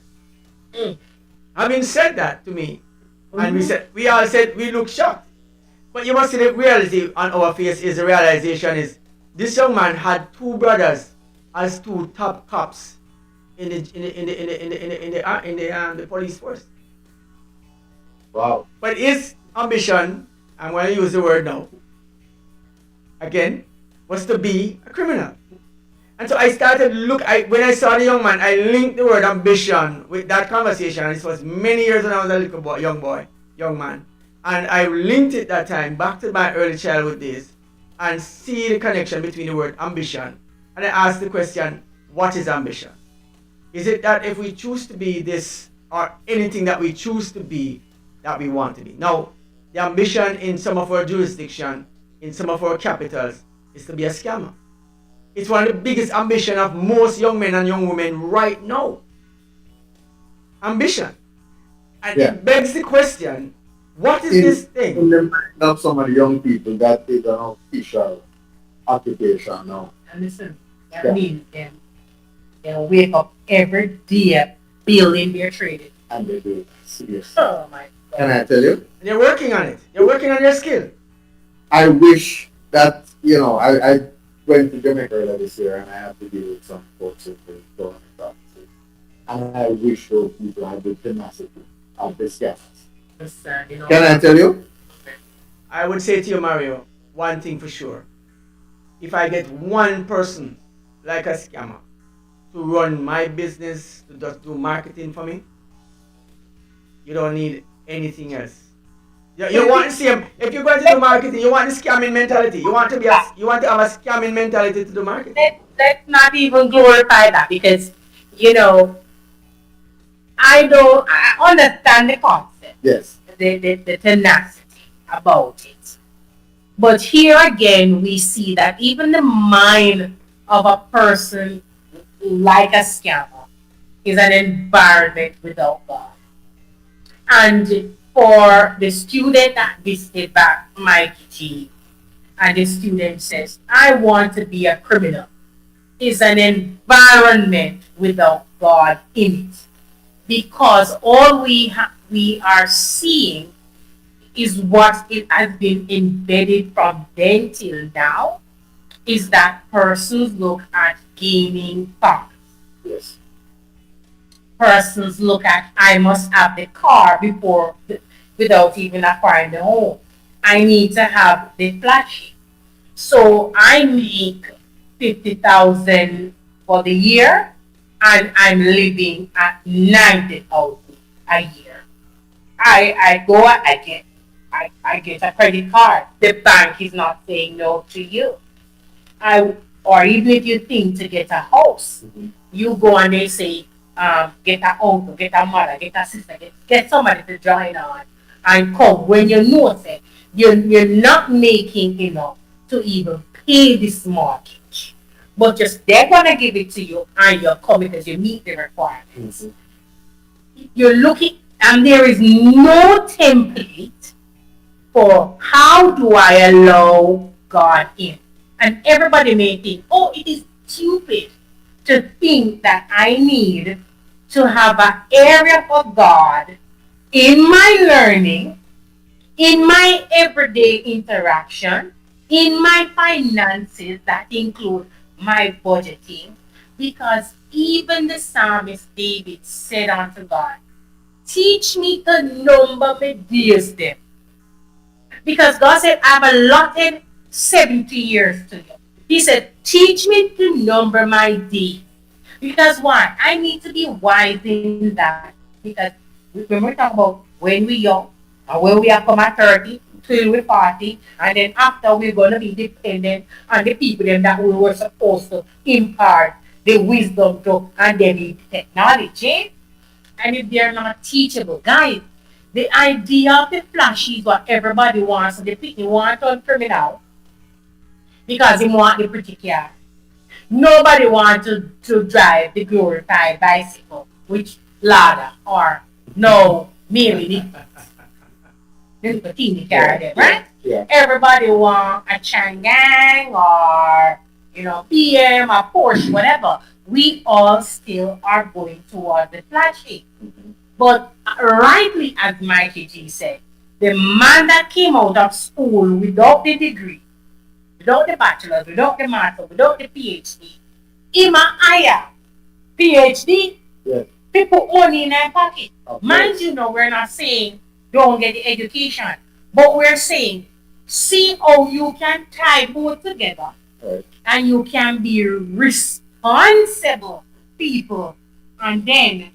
Having said that to me, and we all said, we look shocked. But you must see the reality on our face is the realization is this young man had 2 brothers as 2 top cops in the police force. Wow. But his ambition, I'm going to use the word now, again, was to be a criminal. And so I started when I saw the young man, I linked the word ambition with that conversation. This was many years when I was a little boy, young man. And I linked it that time back to my early childhood days and see the connection between the word ambition. And I asked the question, what is ambition? Is it that if we choose to be this or anything that we choose to be, that we want to be? Now, the ambition in some of our jurisdiction, in some of our capitals, is to be a scammer. It's one of the biggest ambition of most young men and young women right now. Ambition. And it begs the question, what is this thing? In the mind of some of the young people, that is an official occupation now. And listen, that means they wake up every day building their trading. And they do it seriously. Oh my God. Can I tell you? And they're working on it. They're working on their skill. I wish that, I went to Jamaica earlier this year and I had to deal with some folks with the government offices. And I wish those people had the tenacity of the scammers. Can I tell you? I would say to you, Mario, one thing for sure. If I get one person like a scammer to run my business, to just do marketing for me, you don't need anything else. You want to see him. If you're going to do marketing, you want the scamming mentality. You want to have a scamming mentality to do marketing. Let's not even glorify that because, I understand the concept. Yes. The tenacity about it. But here again, we see that even the mind of a person like a scammer is an environment without God. And for the student that visited back Mikey G, and the student says, I want to be a criminal, is an environment without God in it. Because all we are seeing is what it has been embedded from then till now, is that persons look at gaming thoughts. Yes. Persons look at I must have the car before without even acquiring the home. I need to have the flashy. So I make 50,000 for the year and I'm living at 90,000 a year. I go, I get a credit card. The bank is not saying no to you. I or even if you think to get a house, you go and they say, get a uncle, get a mother, get a sister, get somebody to join on and come when you know it. You're not making enough to even pay this mortgage. But just they're gonna give it to you and you're coming because you meet the requirements. You're looking and there is no template for how do I allow God in. And everybody may think, oh, it is stupid to think that I need to have an area for God in my learning, in my everyday interaction, in my finances that include my budgeting. Because even the psalmist David said unto God, teach me to number my days them. Because God said, I've allotted 70 years to you. He said, teach me to number my days. Because why? I need to be wise in that. Because when we talk about when we young, and when we are come at 30, till we 40, and then after we're going to be dependent on the people them that we were supposed to impart the wisdom to and then the technology. And if they're not teachable, guys, the idea of the flashy is what everybody wants. The people want on criminal because they want the pretty car. Nobody wants to drive the glorified bicycle, which Lada or no, merely the teeny car there, right? Yeah. Everybody want a Changang or BM or Porsche, whatever. We all still are going towards the flashy. But rightly, as Mikey G said, the man that came out of school without the degree, without the bachelor's, without the master, without the PhD, him a higher PhD, Yeah. people money in their pocket. Okay. Mind you, we're not saying don't get the education, but we're saying see how you can tie both together, Right. and you can be responsible people, and then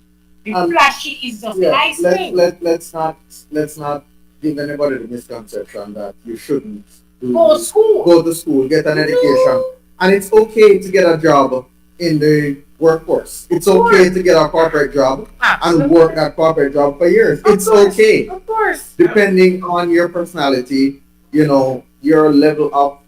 the flashy is just Yeah. nice thing. Let's not give anybody the misconception that you shouldn't Go to school. go to school, get an education, and it's okay to get a job in the workforce. It's okay to get a corporate job and work that corporate job for years. It's okay, Of course. depending on your personality, your level of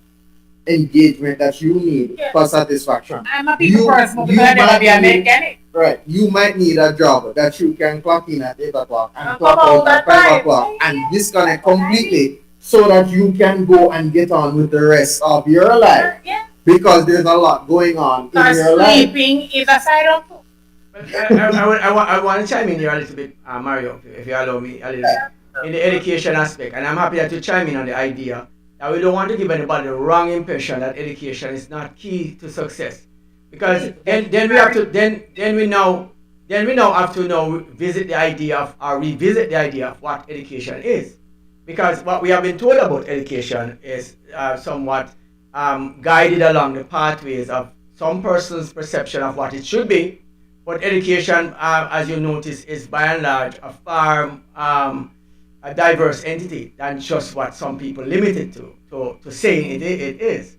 engagement that you need Yeah. for satisfaction. I'm a people You- person, but you I never might be a need- mechanic. Right. You might need a job that you can clock in at 8 o'clock and And clock come out out at at 5 5. o'clock and disconnect completely so that you can go and get on with the rest of your life. Yeah. Because there's a lot going on in Because your life. sleeping is a side of food. But I want to chime in here a little bit, Mario, if you allow me a little bit, in the education aspect. And I'm happy that you chime in on the idea that we don't want to give anybody the wrong impression that education is not key to success. Because then we have to then we now have to now visit the idea of or revisit the idea of what education is. Because what we have been told about education is somewhat guided along the pathways of some person's perception of what it should be. But education, as you notice, is by and large a far a diverse entity than just what some people limit it to saying it is.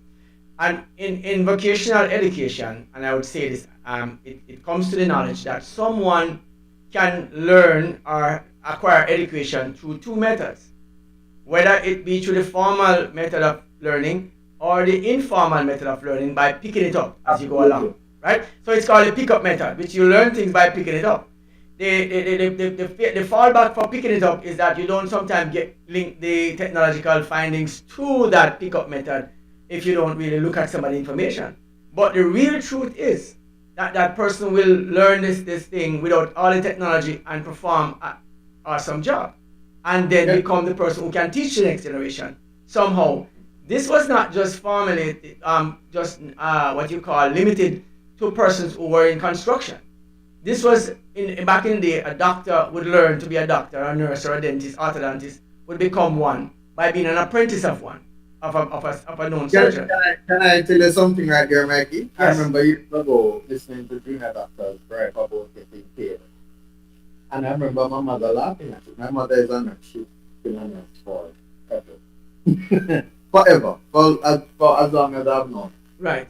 And in vocational education, and I would say this, it comes to the knowledge that someone can learn or acquire education through two methods, whether it be through the formal method of learning or the informal method of learning by picking it up as you go along, right? So it's called the pickup method, which you learn things by picking it up. The fallback for picking it up is that you don't sometimes link the technological findings to that pickup method if you don't really look at some of the information. But the real truth is that that person will learn this thing without all the technology and perform an awesome job, and then become the person who can teach the next generation somehow this was not just formally just what you call limited to persons who were in construction. This was back in the day. A doctor would learn to be a doctor, a nurse, or a dentist, orthodontist would become one by being an apprentice of one, of a known surgeon. Can I tell you something right here, Mikey? I Yes. remember years ago listening to junior doctors right about getting paid. And I remember my mother laughing at it. My mother is a nurse. She's been a nurse forever. Forever. For as long as I've known. Right.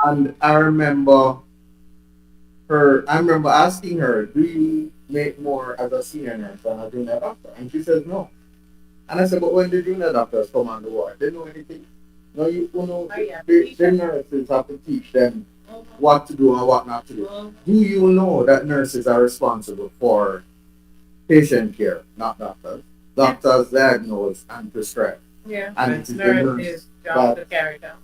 And I remember asking her, do you make more as a senior nurse than a junior doctor? And she says no. And I said, but when the junior doctors come on the ward, they know anything. No, the nurses have to teach them what to do and what not to do. Do you know that nurses are responsible for patient care, not doctors? Doctors diagnose and prescribe. Yeah. And It's it's the nurse's nurse job that to carry down.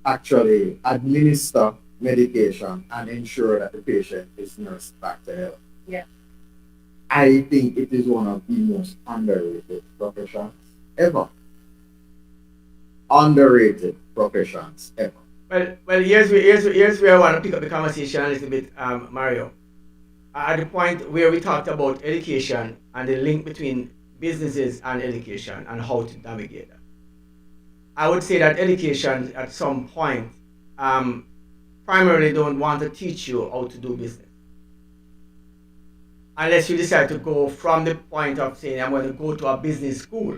actually administer medication and ensure that the patient is nursed back to health. Yeah. I think it is one of the most underrated professions ever. Underrated professions ever. Well, here's where I want to pick up the conversation a little bit, Mario. At the point where we talked about education and the link between businesses and education and how to navigate that. I would say that education at some point primarily don't want to teach you how to do business. Unless you decide to go from the point of saying I'm going to go to a business school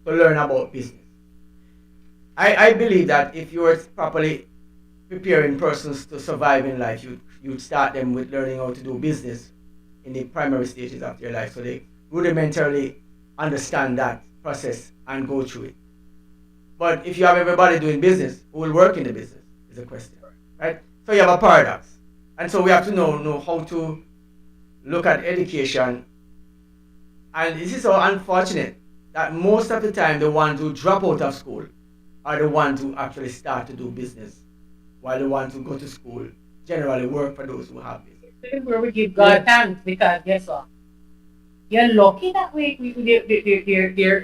to learn about business. I believe that if you were properly preparing persons to survive in life, you'd start them with learning how to do business in the primary stages of their life so they rudimentarily understand that process and go through it. But if you have everybody doing business, who will work in the business is a question, right? So you have a paradox. And so we have to know how to look at education. And this is so unfortunate that most of the time the ones who drop out of school are the ones who actually start to do business, while the ones who go to school generally work for those who have business. This is where we give God thanks because guess what? You're lucky that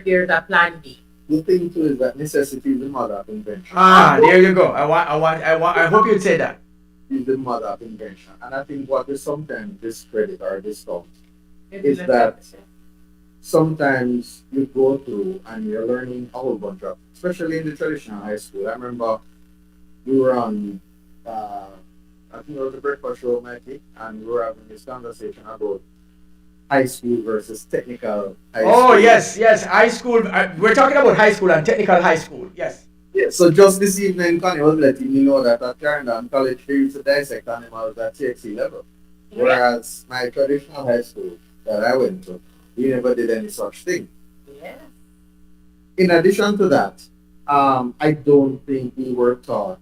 there's a plan B. The thing too is that necessity is the mother of invention. There you go. I hope you'd say that. Is the mother of invention. And I think what we sometimes discredit or discount is that sometimes you go through and you're learning a whole bunch of, especially in the traditional high school. I remember we were on, I think it was a breakfast show, Mikey, and we were having this conversation about high school versus technical high school. Oh, yes. High school. We're talking about high school and technical high school. Yes. Yeah, so just this evening, Connie was letting me know that at Clarendon College, they used to dissect animals at TXC level. Whereas my traditional high school that I went to, we never did any such thing. Yeah. In addition to that, I don't think we were taught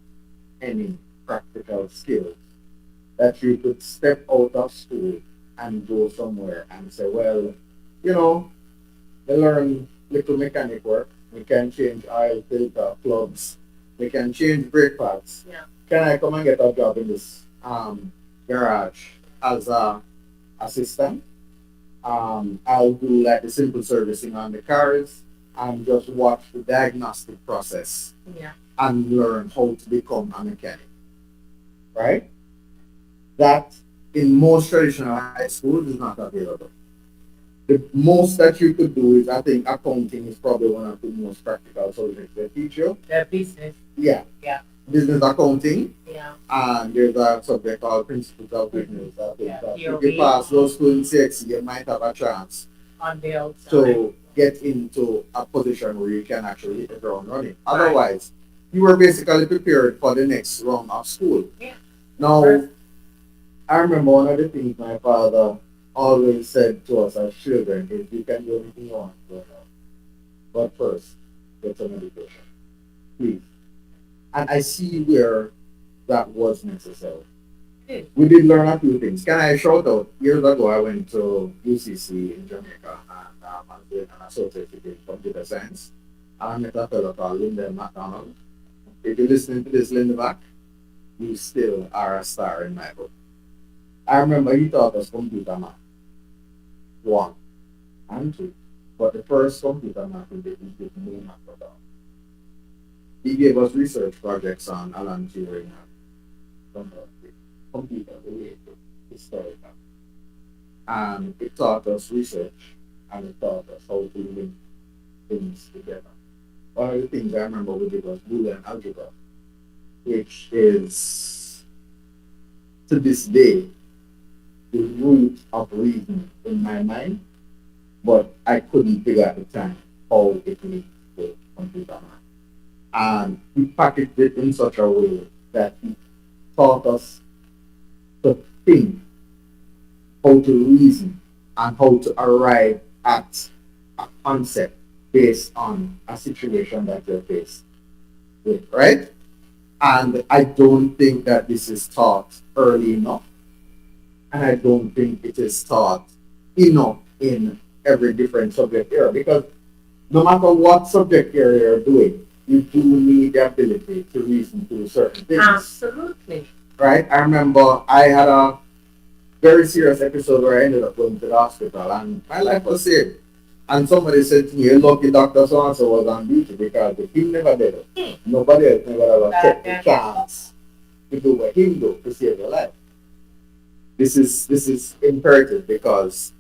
any practical skills that you could step out of school and go somewhere and say, well, you know, they learn little mechanic work. We can change oil filter plugs. We can change brake pads. Yeah. Can I come and get a job in this garage as a assistant? I'll do like the simple servicing on the cars and just watch the diagnostic process and learn how to become a mechanic. Right? That in most traditional high schools is not available. The most that you could do is, I think, accounting is probably one of the most practical subjects they teach you. The business. Yeah. Yeah. Business accounting. Yeah. And there's a subject called principles of business. I think that if theory. you pass those two in CXC, you might have a chance On the outside. to get into a position where you can actually hit the ground running. Otherwise, you were basically prepared for the next round of school. Yeah. Now, I remember one of the things my father always said to us as children is you can do anything you want, but first, get some education. Please. And I see where that was necessary. We did learn a few things. Can I shout out? Years ago, I went to UCC in Jamaica and I was doing an associate degree in computer science. And I met a fellow called Lyndon McDonald. If you're listening to this, Linda back, you still are a star in my book. I remember he taught us computer math. 1 and 2. But the first computer math we did, we did no math at all. he gave us research projects on Alan Turing from the computer, the way it historical. And it taught us research and it taught us how to link things together. One of the things I remember we did was Boolean algebra, which is to this day the root of reason in my mind, but I couldn't figure at the time how it links to computer math. And he packaged it in such a way that he taught us to think, how to reason, and how to arrive at a concept based on a situation that you're faced with, right? And I don't think that this is taught early enough, and I don't think it is taught enough in every different subject area because no matter what subject area you're doing, you do need the ability to reason through certain things. Absolutely. Right? I remember I had a very serious episode where I ended up going to the hospital and my life was saved. And somebody said to me, "A lucky Dr. So and so was on duty because if he never did it, nobody else never ever took the chance to do what he did to save your life." This is imperative because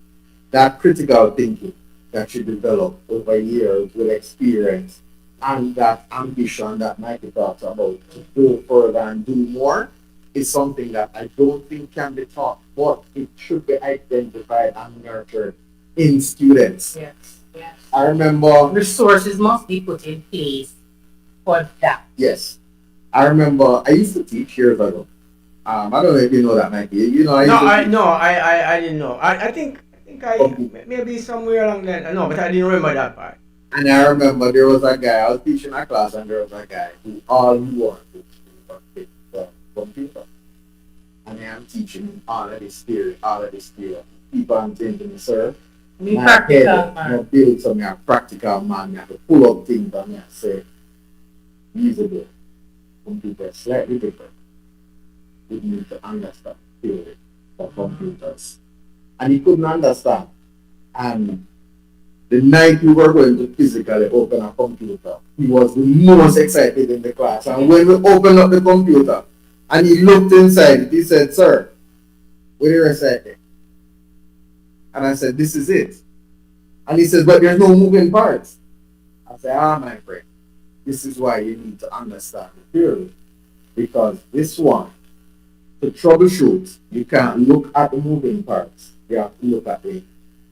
that critical thinking that you develop over years with experience and that ambition that Mikey talks about to go further and do more is something that I don't think can be taught, but it should be identified and nurtured in students. Yes, yes. I remember, Resources must be put in place for that. yes, I remember I used to teach years ago. I don't know if you know that, Mikey. You know, I used No, to I teach. no, I didn't know. I think I maybe somewhere along there. No, but I didn't remember that part. And I remember there was a guy, I was teaching a class, and there was a guy who all he wanted to do was pick the computer. And I am teaching him all of this theory, all of this theory. Keep on thinking, sir. Me My practical, head, man. no build some practical man, you have to pull up things and you say, usable. Computer is slightly different. You need to understand theory of computers. And he couldn't understand. And the night we were going to physically open a computer, he was the most excited in the class. And when we opened up the computer and he looked inside it, he said, "Sir, what are you reciting?" And I said, "This is it." And he said, "But there's no moving parts." I said, "My friend, this is why you need to understand the theory. Because this one, to troubleshoot, you can't look at the moving parts. You have to look at the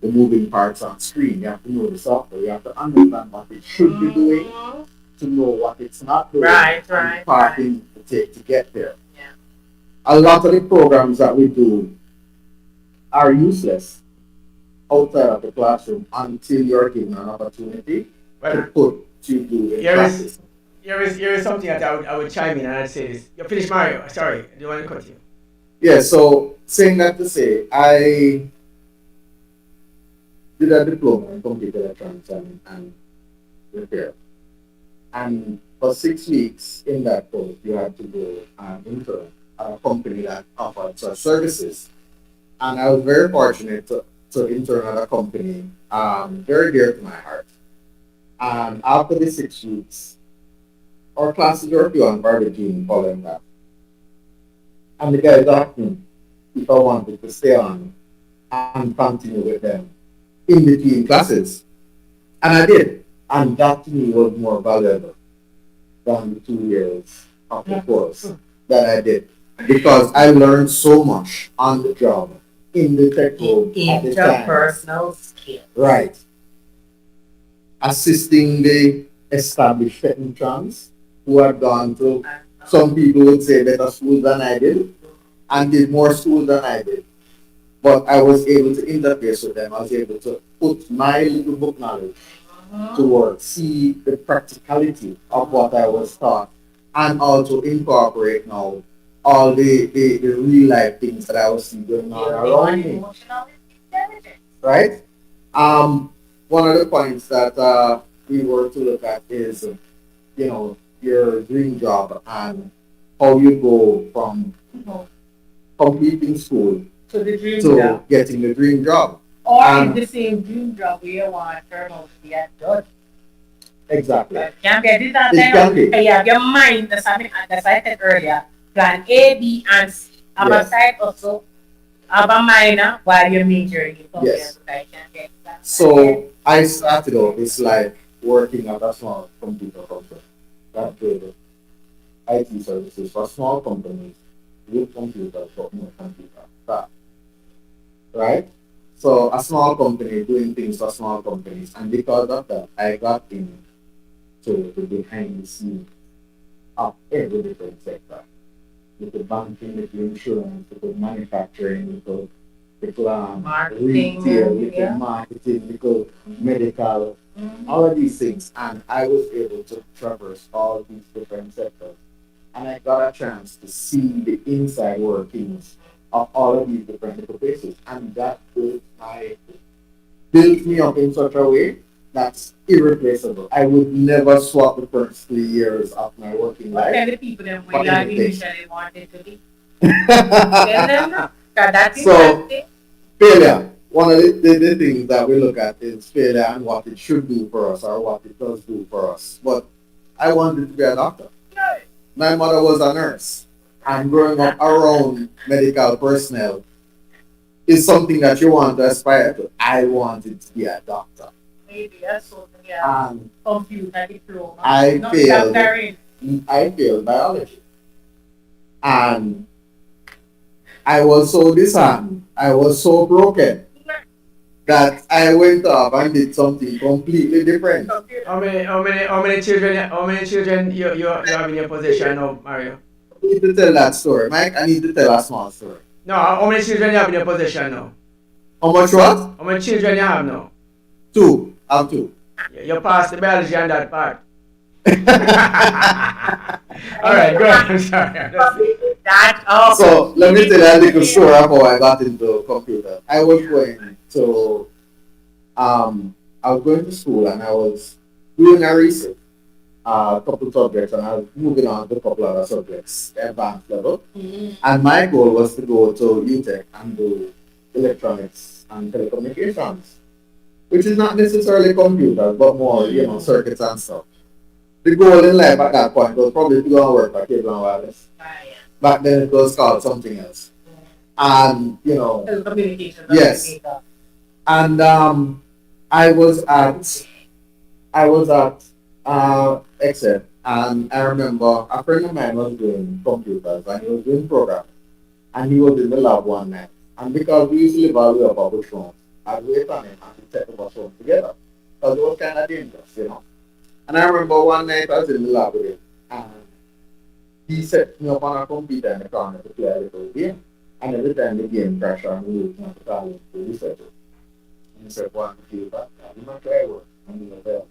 moving parts on screen. You have to know the software. You have to understand what it should be doing to know what it's not doing. Right, and right, the pathing to take to get there. Yeah. A lot of the programs that we do are useless outside of the classroom until you're given an opportunity to Well, put to do in here practice. is here is something that I would chime in and I'd say this. You finished, Mario. Sorry, do you want to cut you? Yeah, so saying that to say, I did a diploma in computer electronics and repair. And for 6 weeks in that course, you had to go and intern at a company that offered such services. And I was very fortunate to intern at a company very dear to my heart. And after the 6 weeks, our classes were due on barbecuing following that. And the guys asked me if I wanted to stay on and continue with them in between classes. And I did. And that to me was more valuable than the 2 years of the course that I did. Because I learned so much on the job, in the tech room at the time. Interpersonal skill. Right. Assisting the established technicians who had gone to, some people would say, better school than I did, and did more school than I did. But I was able to interface with them. I was able to put my little book knowledge to work, see the practicality of what I was taught, and also incorporate now all the real life things that I was seeing going on around me. Emotional intelligence. Right? One of the points that we were to look at is, your dream job and how you go from completing school So the dream to job. getting the dream job. Or Um, in the same dream job we want to turn out to be a judge. Exactly. Can't get it out It there. can be. You have your mind, as I said earlier, plan A, B, and C. I'm Yes. aside also have a minor while you're majoring in something Yes. else that I can't get that. So I started off, it's like working at a small computer company that did IT services for small companies with computers, but no computer. That, right? So a small company doing things for small companies, and because of that, I got into the behind the scenes of every different sector. With the banking, with the insurance, with the manufacturing, with the Marketing, retail, with the yeah. marketing, with the medical, all of these things. And I was able to traverse all these different sectors. And I got a chance to see the inside workings of all of these different little places. And that built me up in such a way that's irreplaceable. I would never swap the first 3 years of my working What life. tell the people them for when you anything. initially wanted to be? Tell them now. 'Cause that's So, interesting. failure. One of the things that we look at is failure and what it should do for us or what it does do for us. But I wanted to be a doctor. My mother was a nurse, and growing up around medical personnel is something that you want to aspire to. I wanted to be a doctor. Maybe that's something, yeah. And Computer diploma. I Not failed. doctorate. I failed biology. And I was so disheartened. I was so broken that I went up and did something completely different. How many children you have in your possession now, Mario? I need to tell that story. Mike, I need to tell a small story. No, how many children you have in your possession now? How much what? How many children you have now? 2. I have 2. You passed the biology on that part. All right, go ahead. I'm sorry. That, oh. So let me tell you a little story of how I got into computer. I was going to school and I was doing a research, a couple subjects, and I was moving on to a couple other subjects, advanced level. And my goal was to go to UTech and do electronics and telecommunications, which is not necessarily computers, but more, circuits and stuff. The goal in life at that point was probably to go and work for cable and wireless. Back then it was called something else. And, Telecommunications. yes. And I was at Excel, and I remember a friend of mine was doing computers and he was doing programming, and he was in the lab one night. And because we usually value about which ones, I'd wait on him and we set the ones together because it was kind of dangerous. And I remember one night I was in the lab with him, and he set me up on a computer in the corner to play a little game. And every time the game crashed on me, we went to call him to reset it. And he said, "One, feel that. I'm not try work." And he was there.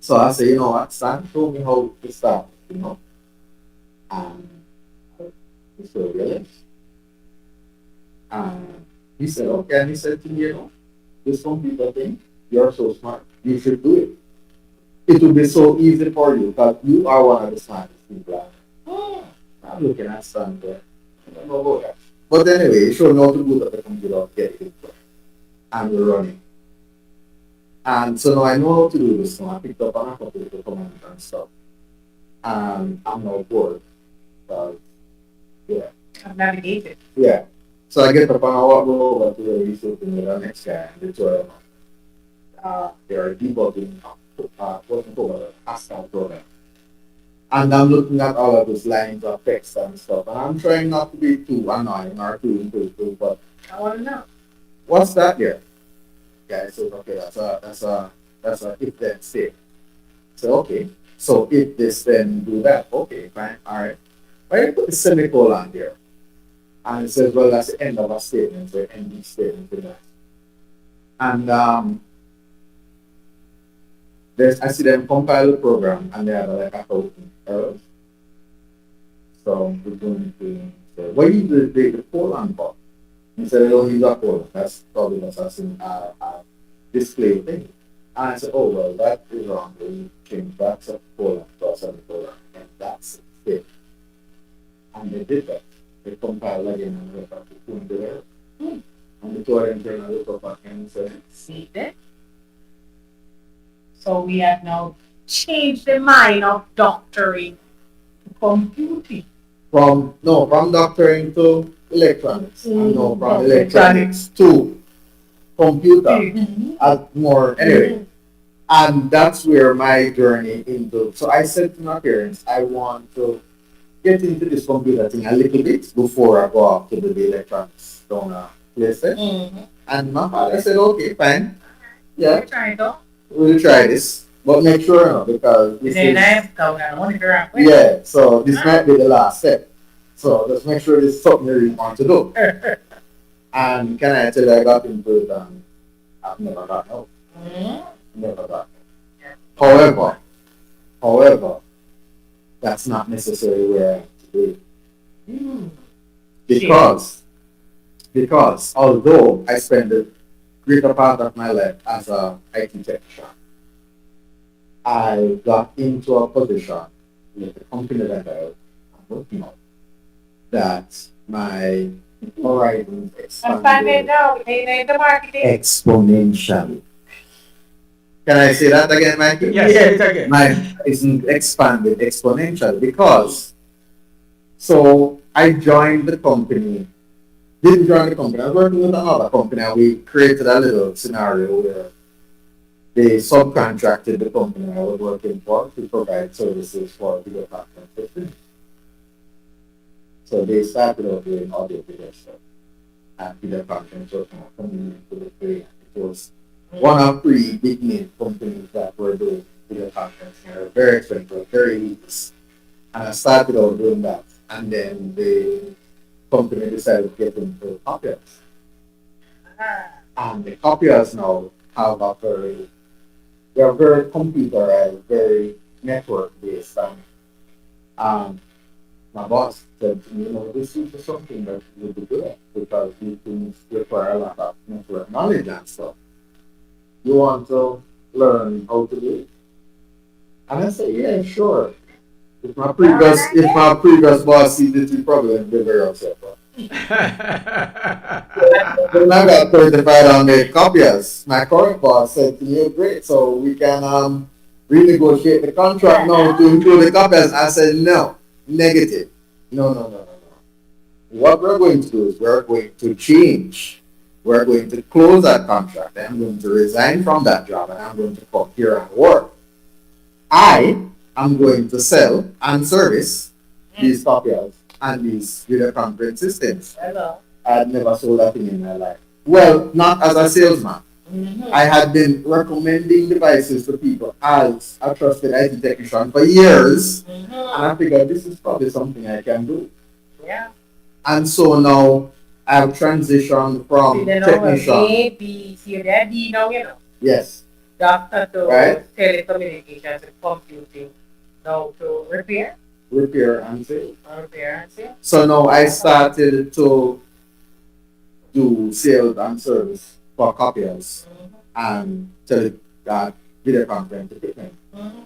So I said, "You know what, Stan, show me how to start, And he said, "Really?" And he said, "Okay." And he said to me, "This computer thing, you're so smart. You should do it. It will be so easy for you because you are one of the smartest people." I'm looking at Stan there. I don't know about that. But anyway, he showed me how to boot up the computer, get it, and we're running. And so now I know how to do this now. I picked up on a couple of the commands and stuff. And I'm now bored. Yeah. I've navigated. Yeah. So I get up and I walk over to the research with the next guy and they told him they are debugging what's called a Pascal program. And I'm looking at all of those lines of text and stuff. And I'm trying not to be too annoying or too intuitive, but I want to know. what's that there? Guy says, "Okay, that's a if then state." So okay. So if this then do that, okay, fine, alright. Why you put the semicolon there? And it says, well, that's the end of a statement, so end each statement with that. And I see them compile the program and they have like 1,000 errors. So we're going to say, what you do the colon part? He said, "I don't use a colon. That's probably just a display thing." And I said, "Oh, well, that is wrong. We change that to colon to a semicolon, and that's it." And they did that. They compiled again and went back to put the error. And the tour internally looked up and said, See that? So we have now changed the mind of doctoring to computing. From doctoring to electronics, and no, from From electronics to computer, Mhm. more anyway. And that's where my journey into. So I said to my parents, I want to get into this computer thing a little bit before I go off to do the electronics down place there. Mhm. And my father said, okay, fine, yeah, Try it out. we'll try this, but make sure because this Then I is have gone and wonder up. yeah. So this might be the last step. So let's make sure this is something you really want to do. And can I tell you, I got into it and I've never got out. Never got out. However, that's not necessarily where I am today. Because although I spent the greater part of my life as a IT technician, I got into a position with the company that I'm working on that my horizons expanded now. They need the marketing. exponentially. Can I say that again, Mike? Yes, say it again. Mine isn't expanded exponentially because so I joined the company. Didn't join the company. I was working with another company and we created a little scenario where they subcontracted the company I was working for to provide services for video content system. So they started out doing audio video stuff and video content was coming into the play. It was one of three big name companies that were doing video content. They were very expensive, very niche. And I started out doing that. And then the company decided to get into copiers. And the copiers now have a they're very computerized, very network based. And my boss said to me, this is something that you would do because these things require a lot of network knowledge and stuff. You want to learn how to do it? And I said, yeah, sure. If my previous boss sees it, he probably wouldn't be very upset. Then I got 35 on the copiers. My current boss said to me, great, so we can renegotiate the contract now to include the copiers. I said, no, negative. No. What we're going to do is we're going to change. We're going to close that contract. I'm going to resign from that job and I'm going to come here and work. I am going to sell and service these copiers and these video conference systems. Hello. I had never sold that thing in my life. Well, not as a salesman. I had been recommending devices to people as a trusted IT technician for years. And I figured this is probably something I can do. Yeah. And so now I've transitioned from technician. A, B, C, D, now you know. Yes. Doctor to Right. telecommunications and computing. Now to repair. Repair and sale. Repair and sale. So now I started to do sales and service for copiers and video conference equipment.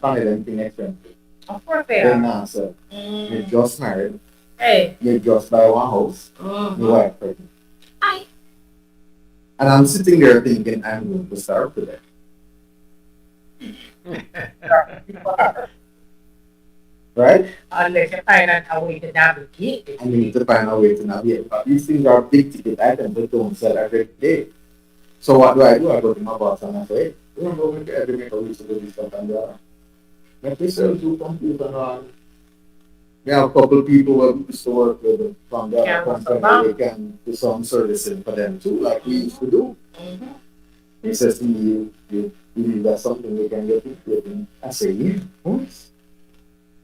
Can't anything expensive. Of course they Then are. answer. You just married. Hey. You just buy one house. You wife pregnant. And I'm sitting there thinking I'm going to start with it. Right? Unless you find out a way to navigate it. I need to find a way to navigate. But these things are big ticket items that don't sell every day. So what do? I go to my boss and I say, hey, you don't go into every make a list of this stuff and let me sell two computers on. We have a couple of people who used to work with from the other company. We can do some servicing for them too, like we used to do. He says to me, you believe that's something we can get into? I say, yeah, of course.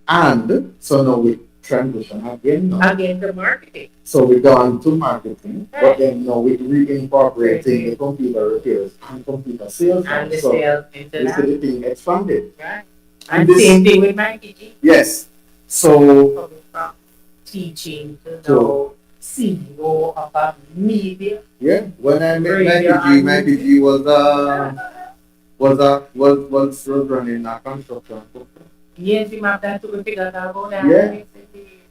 And so now we transition again now. Again, the marketing. So we gone to marketing, but then now we reincorporating the computer repairs and computer sales. And the so sales into this that. is the thing expanded. Right. And same thing with marketing. Yes. So Coming from teaching to know CEO of a media. yeah, when I met Radio Mikey G was running a construction company. Yes, we have that to figure that out. Yeah.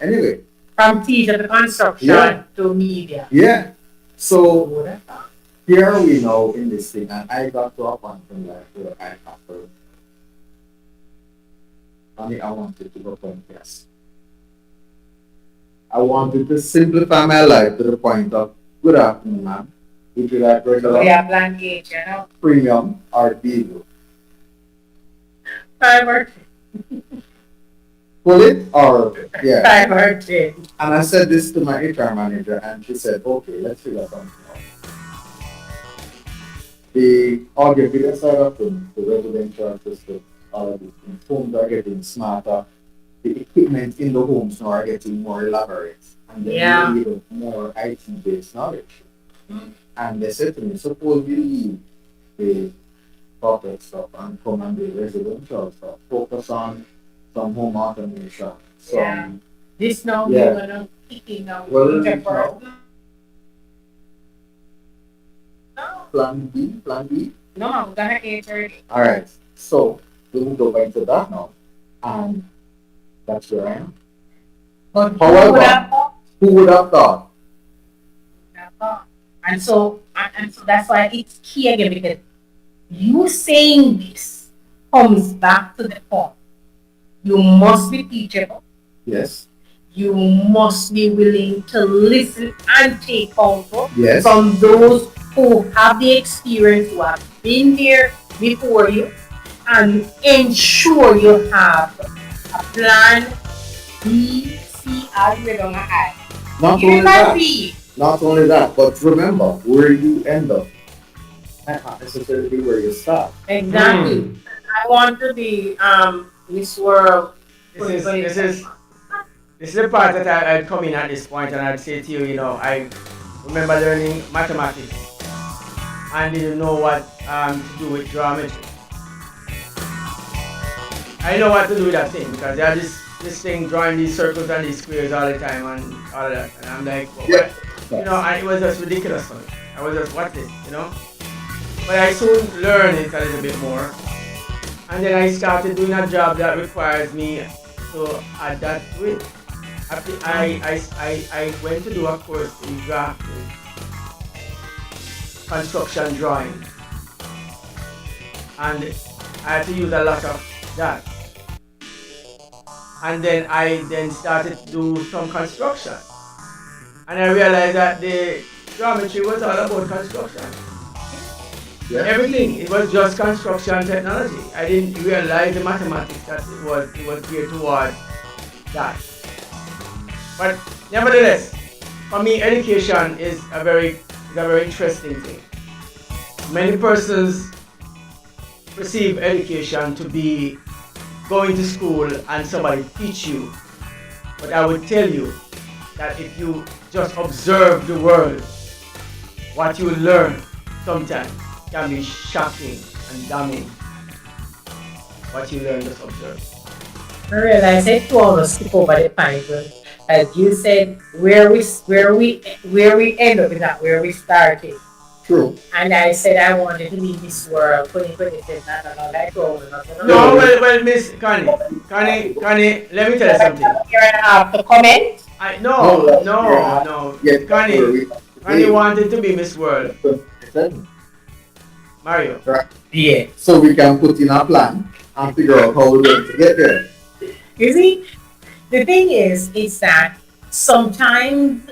Anyway. From teacher to construction to media. Yeah. So here we know in this thing, and I got to a point in life where I have to I wanted to go from yes. I wanted to simplify my life to the point of good afternoon, ma'am. Would you like So regular, they have plan age, you know. premium, or diesel? Fiber, Pull it or yeah. fiber ten. And I said this to my HR manager, and she said, "Okay, let's figure something out." The audio side of things, the residential system, all of these things, homes are getting smarter. The equipment in the homes now are getting more elaborate, and then Yeah. you need more IT-based knowledge. And they said to me, suppose we leave the corporate stuff and come and do residential stuff. Focus on some home automation, Yeah. some This now Yeah. we're gonna picking now Well, interpersonal. plan B, plan B. No, I'm gonna enter it. All right. So we will go into that now, and that's where I am. But who However, would have thought? Who would have thought? And so that's why it's key again, because you saying this comes back to the point. You must be teachable. Yes. You must be willing to listen and take counsel Yes. from those who have the experience, who have been there before you, and ensure you have a plan B, C, as we're gonna add. Not You only might that. be. Not only that, but remember where you end up might not necessarily be where you start. Exactly. I want to be Miss World. This is the part that I'd come in at this point and I'd say to you, I remember learning mathematics and didn't know what to do with geometry. I know what to do with that thing because there are this thing drawing these circles and these squares all the time and all of that. And I'm like, well, and it was just ridiculous for me. I was just, what's this, But I soon learned it a little bit more. And then I started doing a job that requires me to adapt to it. I went to do a course in drafting, construction drawing. And I had to use a lot of that. And then I started to do some construction. And I realized that the geometry was all about construction. Yeah. Everything, it was just construction technology. I didn't realize the mathematics that it was geared towards that. But nevertheless, for me, education is a very interesting thing. Many persons perceive education to be going to school and somebody teach you. But I would tell you that if you just observe the world, what you learn sometimes can be shocking and damning. What you learn, just observe. I realize I want to skip over the point, as you said, where we end up is not where we started. True. And I said I wanted to be Miss World 2026. I don't know, like No, well, Miss Connie, let me tell you something. You're gonna have to comment. No. Yes. Connie wanted to be Miss World. Mario. Right. Yeah. So we can put in a plan and figure out how we're going to get there. You see, the thing is that sometimes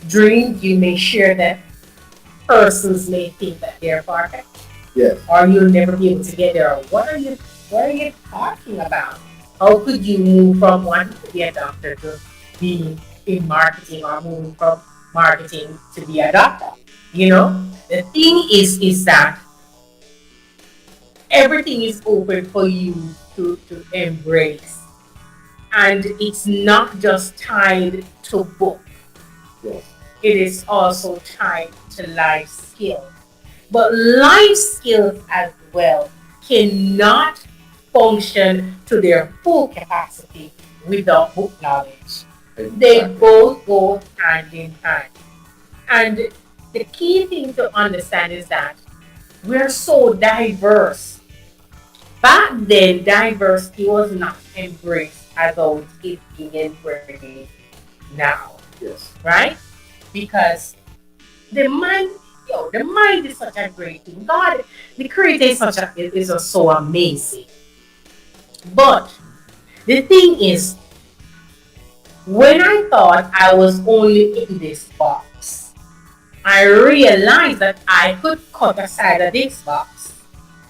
dreams you may share that persons may think that they're perfect, Yes. or you'll never be able to get there. What are you talking about? How could you move from wanting to be a doctor to being in marketing, or moving from marketing to be a doctor? The thing is that everything is open for you to embrace. And it's not just tied to book. Yes. It is also tied to life skills. But life skills as well cannot function to their full capacity without book knowledge. They both go hand in hand. And the key thing to understand is that we're so diverse. Back then, diversity was not embraced as though it's being embraced now. Yes. Right? Because the mind is such a great thing. God, the creator is so amazing. But the thing is, when I thought I was only in this box, I realized that I could cut aside of this box,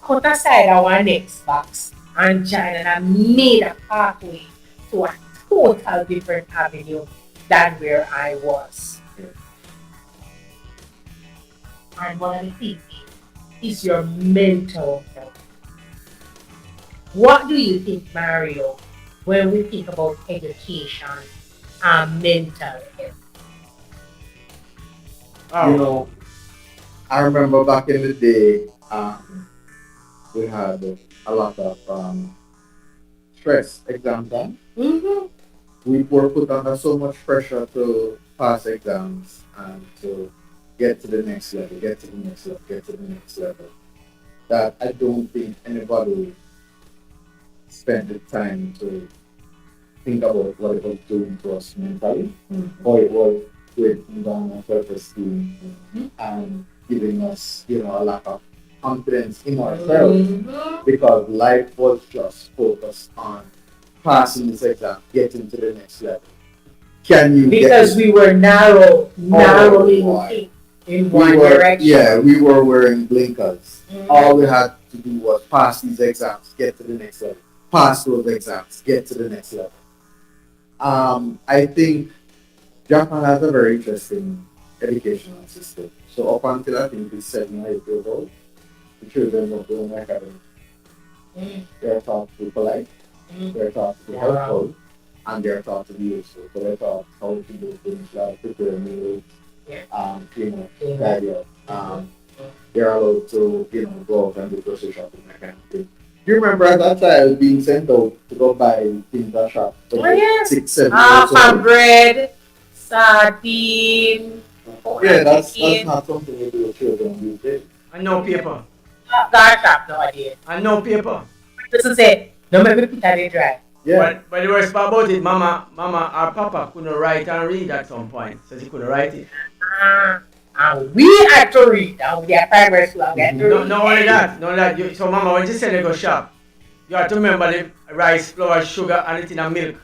cut aside our next box, and join and I made a pathway to a total different avenue than where I was. And one of the things is your mental health. What do you think, Mario, when we think about education and mental health? You know, I remember back in the day, we had a lot of stress exam time. Mm-hmm. We were put under so much pressure to pass exams and to get to the next level, get to the next level, get to the next level, that I don't think anybody spent the time to think about what it was doing to us mentally, or it was breaking down our self-esteem and giving us, a lack of confidence in ourselves because life was just focused on passing this exam, getting to the next level. Can you Because we were narrowly in one direction. Yeah, we were wearing blinkers. All we had to do was pass these exams, get to the next level. Pass those exams, get to the next level. I think Japan has a very interesting educational system. So up until I think it's 7 or 8 years old, the children don't go in academic. They're taught to be polite, they're taught to be helpful, and they're taught to be useful. So they're taught how to do things like prepare meals, carry out. They're allowed to, go out and do grocery shopping, that kind of thing. Do you remember as a child being sent out to go buy things at shop? Yes. 6, 7 years For old? bread, sardine. Yeah, that's not something we do with children these days. And no paper. That shop, no idea. And no paper. This is it. No, maybe put that in dry. Yeah. But the worst part about it, Mama or Papa couldn't write and read at some point, so she couldn't write it. And we had to read. And we are primary school. We had to read. No only that. So Mama, when she said they go shop, you have to remember the rice, flour, sugar, and it in a milk.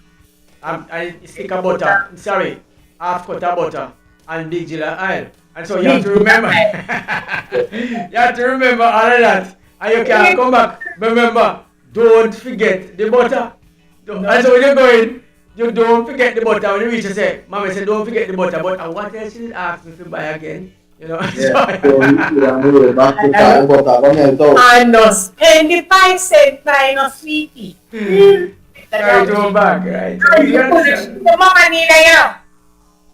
And it stick of butter. Sorry, half cut of butter and big ginger oil. And so you have to remember. You have to remember all of that. And you can come back. Remember, don't forget the butter. And so when you go in, you don't forget the butter. When you reach, you say, Mama said, don't forget the butter. But what else she did ask me to buy again? Yeah, so you back to that butter. And no spend the 5 cents by no sweetie. Try to go back, right? The mama need a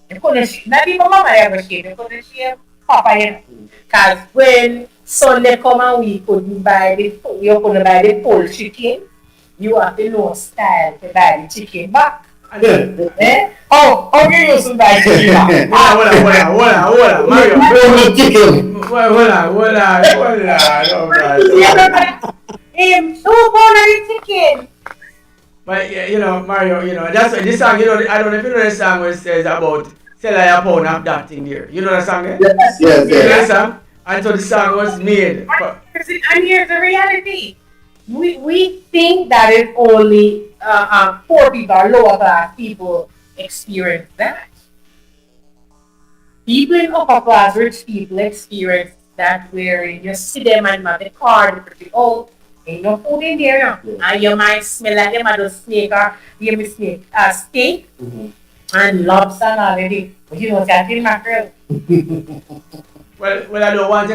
you couldn't see, not even mama ever see, you couldn't see Papa. Because when Sunday come and we couldn't buy you couldn't buy the whole chicken, you have to know style to buy the chicken back. Eh? How you used to buy chicken back? Hold on, Mario. Hold on. Him, 2 pounds of chicken. But Mario, that's this song. I don't know if you know the song where it says about sell a pound of that thing there. You know the song there? Yes. You know the song? And so the song was made. And here's the reality. We think that it's only poor people or lower class people experience that. People in upper class, rich people experience that where you see them and have the car, they pretty old. Ain't no food in there, and you might smell like them at the snake or give me steak and lobster and all of it. But you know, that's in mackerel. Well, I don't want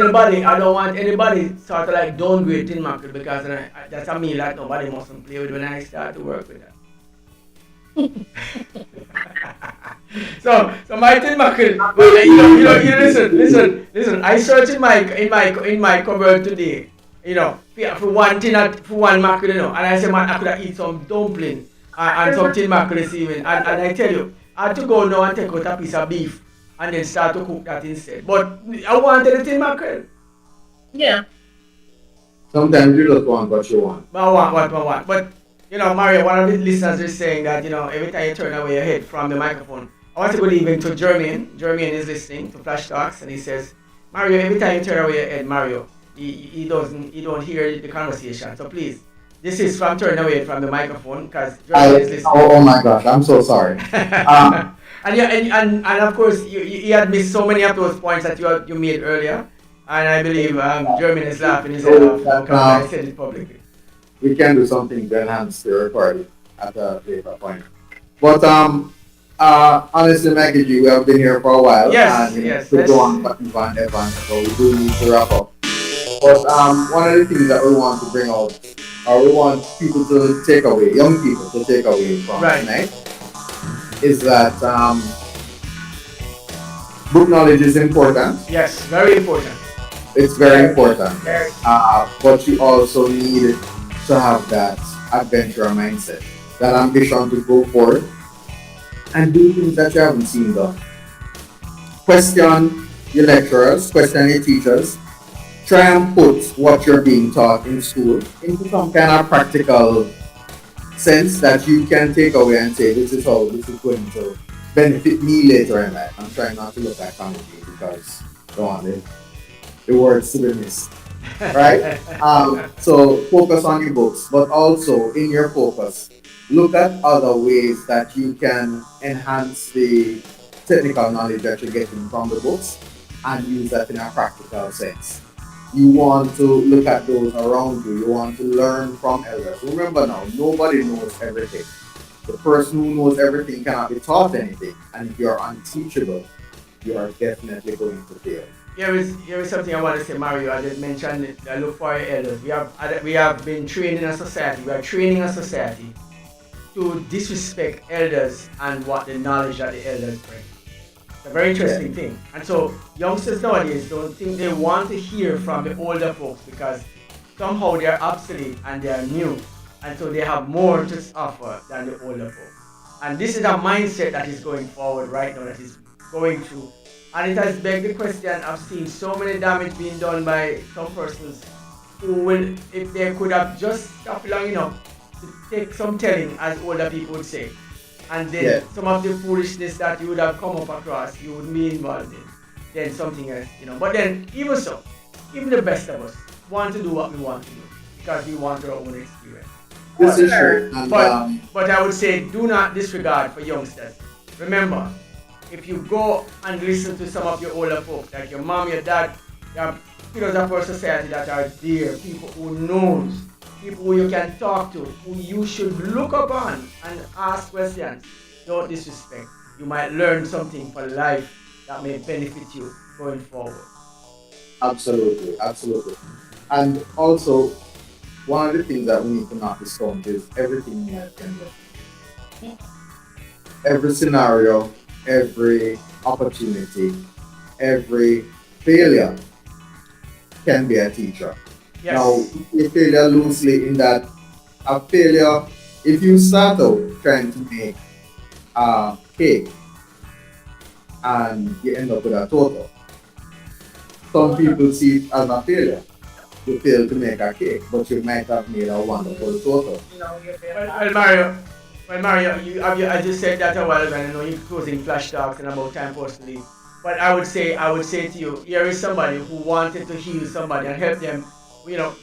anybody sort of like downgrade tin mackerel because that's a meal that nobody mustn't play with when I start to work with that. So my tin mackerel. Listen. I searched in my cupboard today. For one mackerel, and I said, man, I could have eat some dumpling and some tin mackerel this evening. And I tell you, I had to go now and take out a piece of beef and then start to cook that instead. But I wanted the tin mackerel. Yeah. Sometimes you just want what you want. But I want what I want. But, Mario, one of the listeners is saying that, every time you turn away your head from the microphone, I want to go even to Jermaine. Jermaine is listening to Flash Talks, and he says, Mario, every time you turn away your head, Mario, he don't hear the conversation. So please, This is from turning away from the microphone because Jeremy is listening. Oh my gosh, I'm so sorry. And yeah, and of course you had missed so many of those points that you made earlier, and I believe Jeremy is laughing his head off because I said it publicly. We can do something to enhance the recording at a later point. But honestly, Maggie G, we have been here for a while. Yes, and yes. We go on Van Evans, so we do need to wrap up. But one of the things that we want to bring out, or we want people to take away, young people to take away from tonight, is that book knowledge is important. Yes, very important. It's very important. But you also need to have that adventure mindset, that ambition to go forward and do things that you haven't seen done. Question your lecturers, question your teachers. Try and put what you're being taught in school into some kind of practical sense that you can take away and say, this is how this is going to benefit me later in life. I'm trying not to look at comedy because I don't want the words to be missed. Right? So focus on your books, but also in your focus, look at other ways that you can enhance the technical knowledge that you're getting from the books and use that in a practical sense. You want to look at those around you. You want to learn from elders. Remember now, nobody knows everything. The person who knows everything cannot be taught anything. And if you're unteachable, you are definitely going to fail. Here is something I want to say, Mario. I just mentioned it. I look for our elders. We have been trained in a society. We are training a society to disrespect elders and what the knowledge that the elders bring. It's a very interesting thing. And so youngsters nowadays don't think they want to hear from the older folks because somehow they are obsolete and they are new. And so they have more to offer than the older folks. And this is a mindset that is going forward right now, that is going through. And it has begged the question. I've seen so many damage being done by some persons who will, if they could have just stopped long enough to take some telling, as older people would say. And then some of the foolishness that you would have come up across, you would be involved in. Then something else, But then, even so, even the best of us want to do what we want to do because we want our own experience. This is true. But I would say, do not disregard for youngsters. Remember, if you go and listen to some of your older folks, like your mom, your dad, your pillars of our society that are there, people who knows, people who you can talk to, who you should look upon and ask questions. Don't disrespect. You might learn something for life that may benefit you going forward. Absolutely. And also, one of the things that we need to not discount is everything in life can be. Every scenario, every opportunity, every failure can be a teacher. Yes. Now, a failure loosely in that a failure, if you start out trying to make a cake and you end up with a total, some people see it as a failure. You failed to make a cake, but you might have made a wonderful total. Well, Mario, I just said that a while ago, and I know you're closing Flash Talks in about time for us to leave. But I would say to you, here is somebody who wanted to heal somebody and help them. We know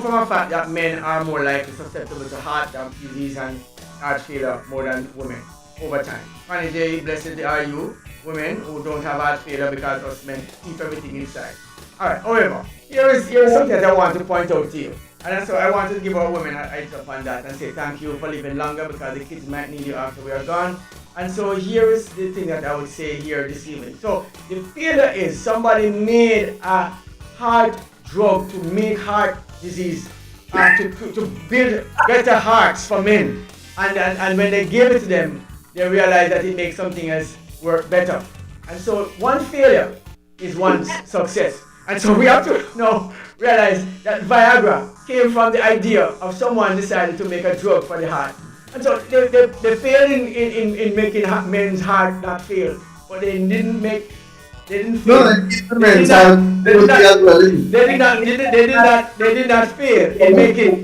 from a fact that men are more likely susceptible to heart disease and heart failure more than women over time. Funny day, blessed are you, women who don't have heart failure because us men keep everything inside. Alright, however, here is something that I want to point out to you. And so I want to give our women a heads up on that and say thank you for living longer because the kids might need you after we are gone. And so here is the thing that I would say here this evening. So the failure is somebody made a heart drug to make heart disease, to build better hearts for men. And when they gave it to them, they realized that it makes something else work better. And so one failure is one success. And so we have to now realize that Viagra came from the idea of someone decided to make a drug for the heart. And so they failed in making men's heart not fail, but they didn't fail. They did not fail in making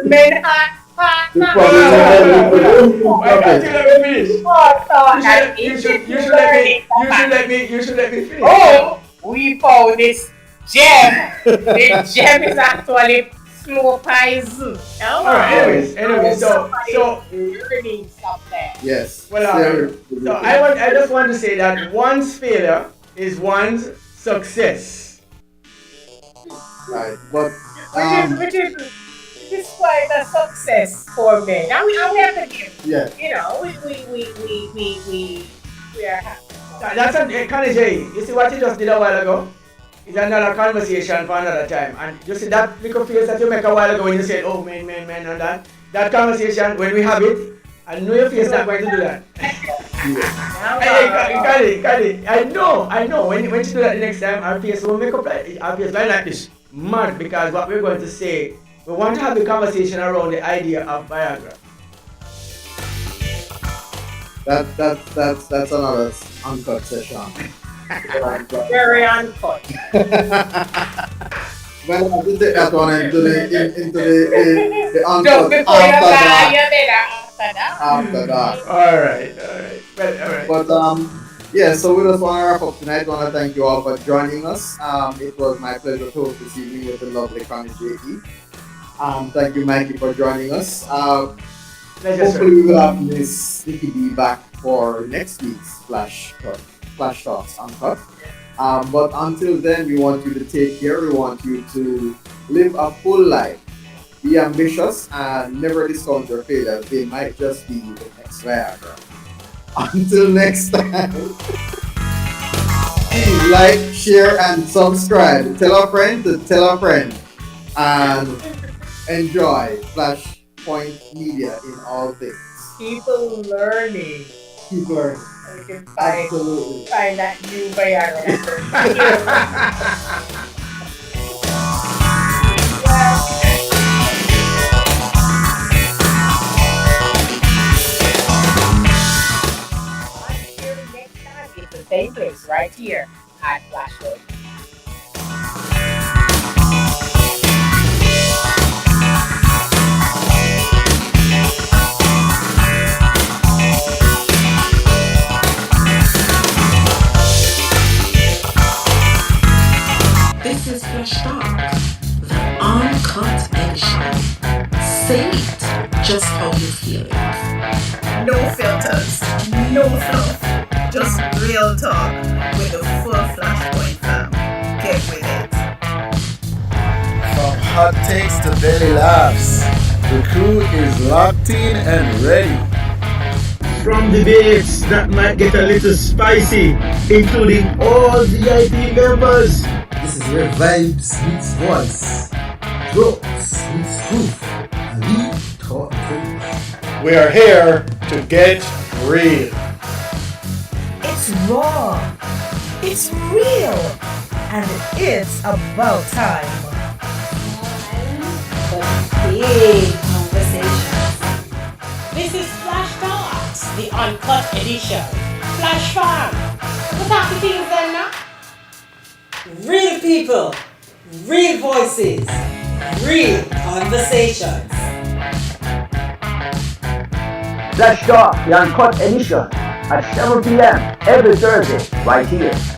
men heart. You should let me finish. Oh, we found this gem. The gem is actually Slow pies. All right. Anyways, so learning something. Yes. well, so I just want to say that one's failure is one's success. Right. But Which is quite a success for me. I mean, we have to give. yeah. You know, we are happy. That's a kind of Jay. You see what you just did a while ago? It's another conversation for another time. And you see that little face that you make a while ago when you said, oh, man, and that. That conversation, when we have it, I know your face not going to do that. Hey, got it. I know. When you do that the next time, our face will make up our face like this. Mad, because what we're going to say, we want to have the conversation around the idea of Viagra. That's another uncut session. Very uncut. Well, I have to take that one into the uncut Just before you after die, that. you did that. After that. All right. Well, all right. But yeah, so we just want to wrap up tonight. Want to thank you all for joining us. It was my pleasure to host this evening with the lovely Connie JE. Thank you, Mikey, for joining us. Pleasure, Hopefully, sir. we will have Miss Nicky B back for next week's Flash Talks Uncut. But until then, we want you to take care. We want you to live a full life. Be ambitious and never discount your failures. They might just be the next Viagra. Until next time, please like, share, and subscribe. Tell a friend to tell a friend. And enjoy Flashpoint Media in all things. People learning. Keep learning. We can find Absolutely. that new Viagra. It's the same place right here at Flashpoint. This is Flash Talk, the uncut edition. Say it just how you feel it. No filters, no fluff, just real talk with the full Flashpoint fam. Get with it. From hot takes to daily laughs, the crew is locked in and ready. From debates that might get a little spicy, including all VIP members. This is where vibes meets voice, drops meets proof, and we talk things. We are here to get real. It's raw, it's real, and it's about time. Big conversations. This is Flash Talks, the uncut edition. Flash Farm. What are the things then now? Real people, real voices, real conversations. Flash Talk, the Uncut edition at 7 p.m. every Thursday, right here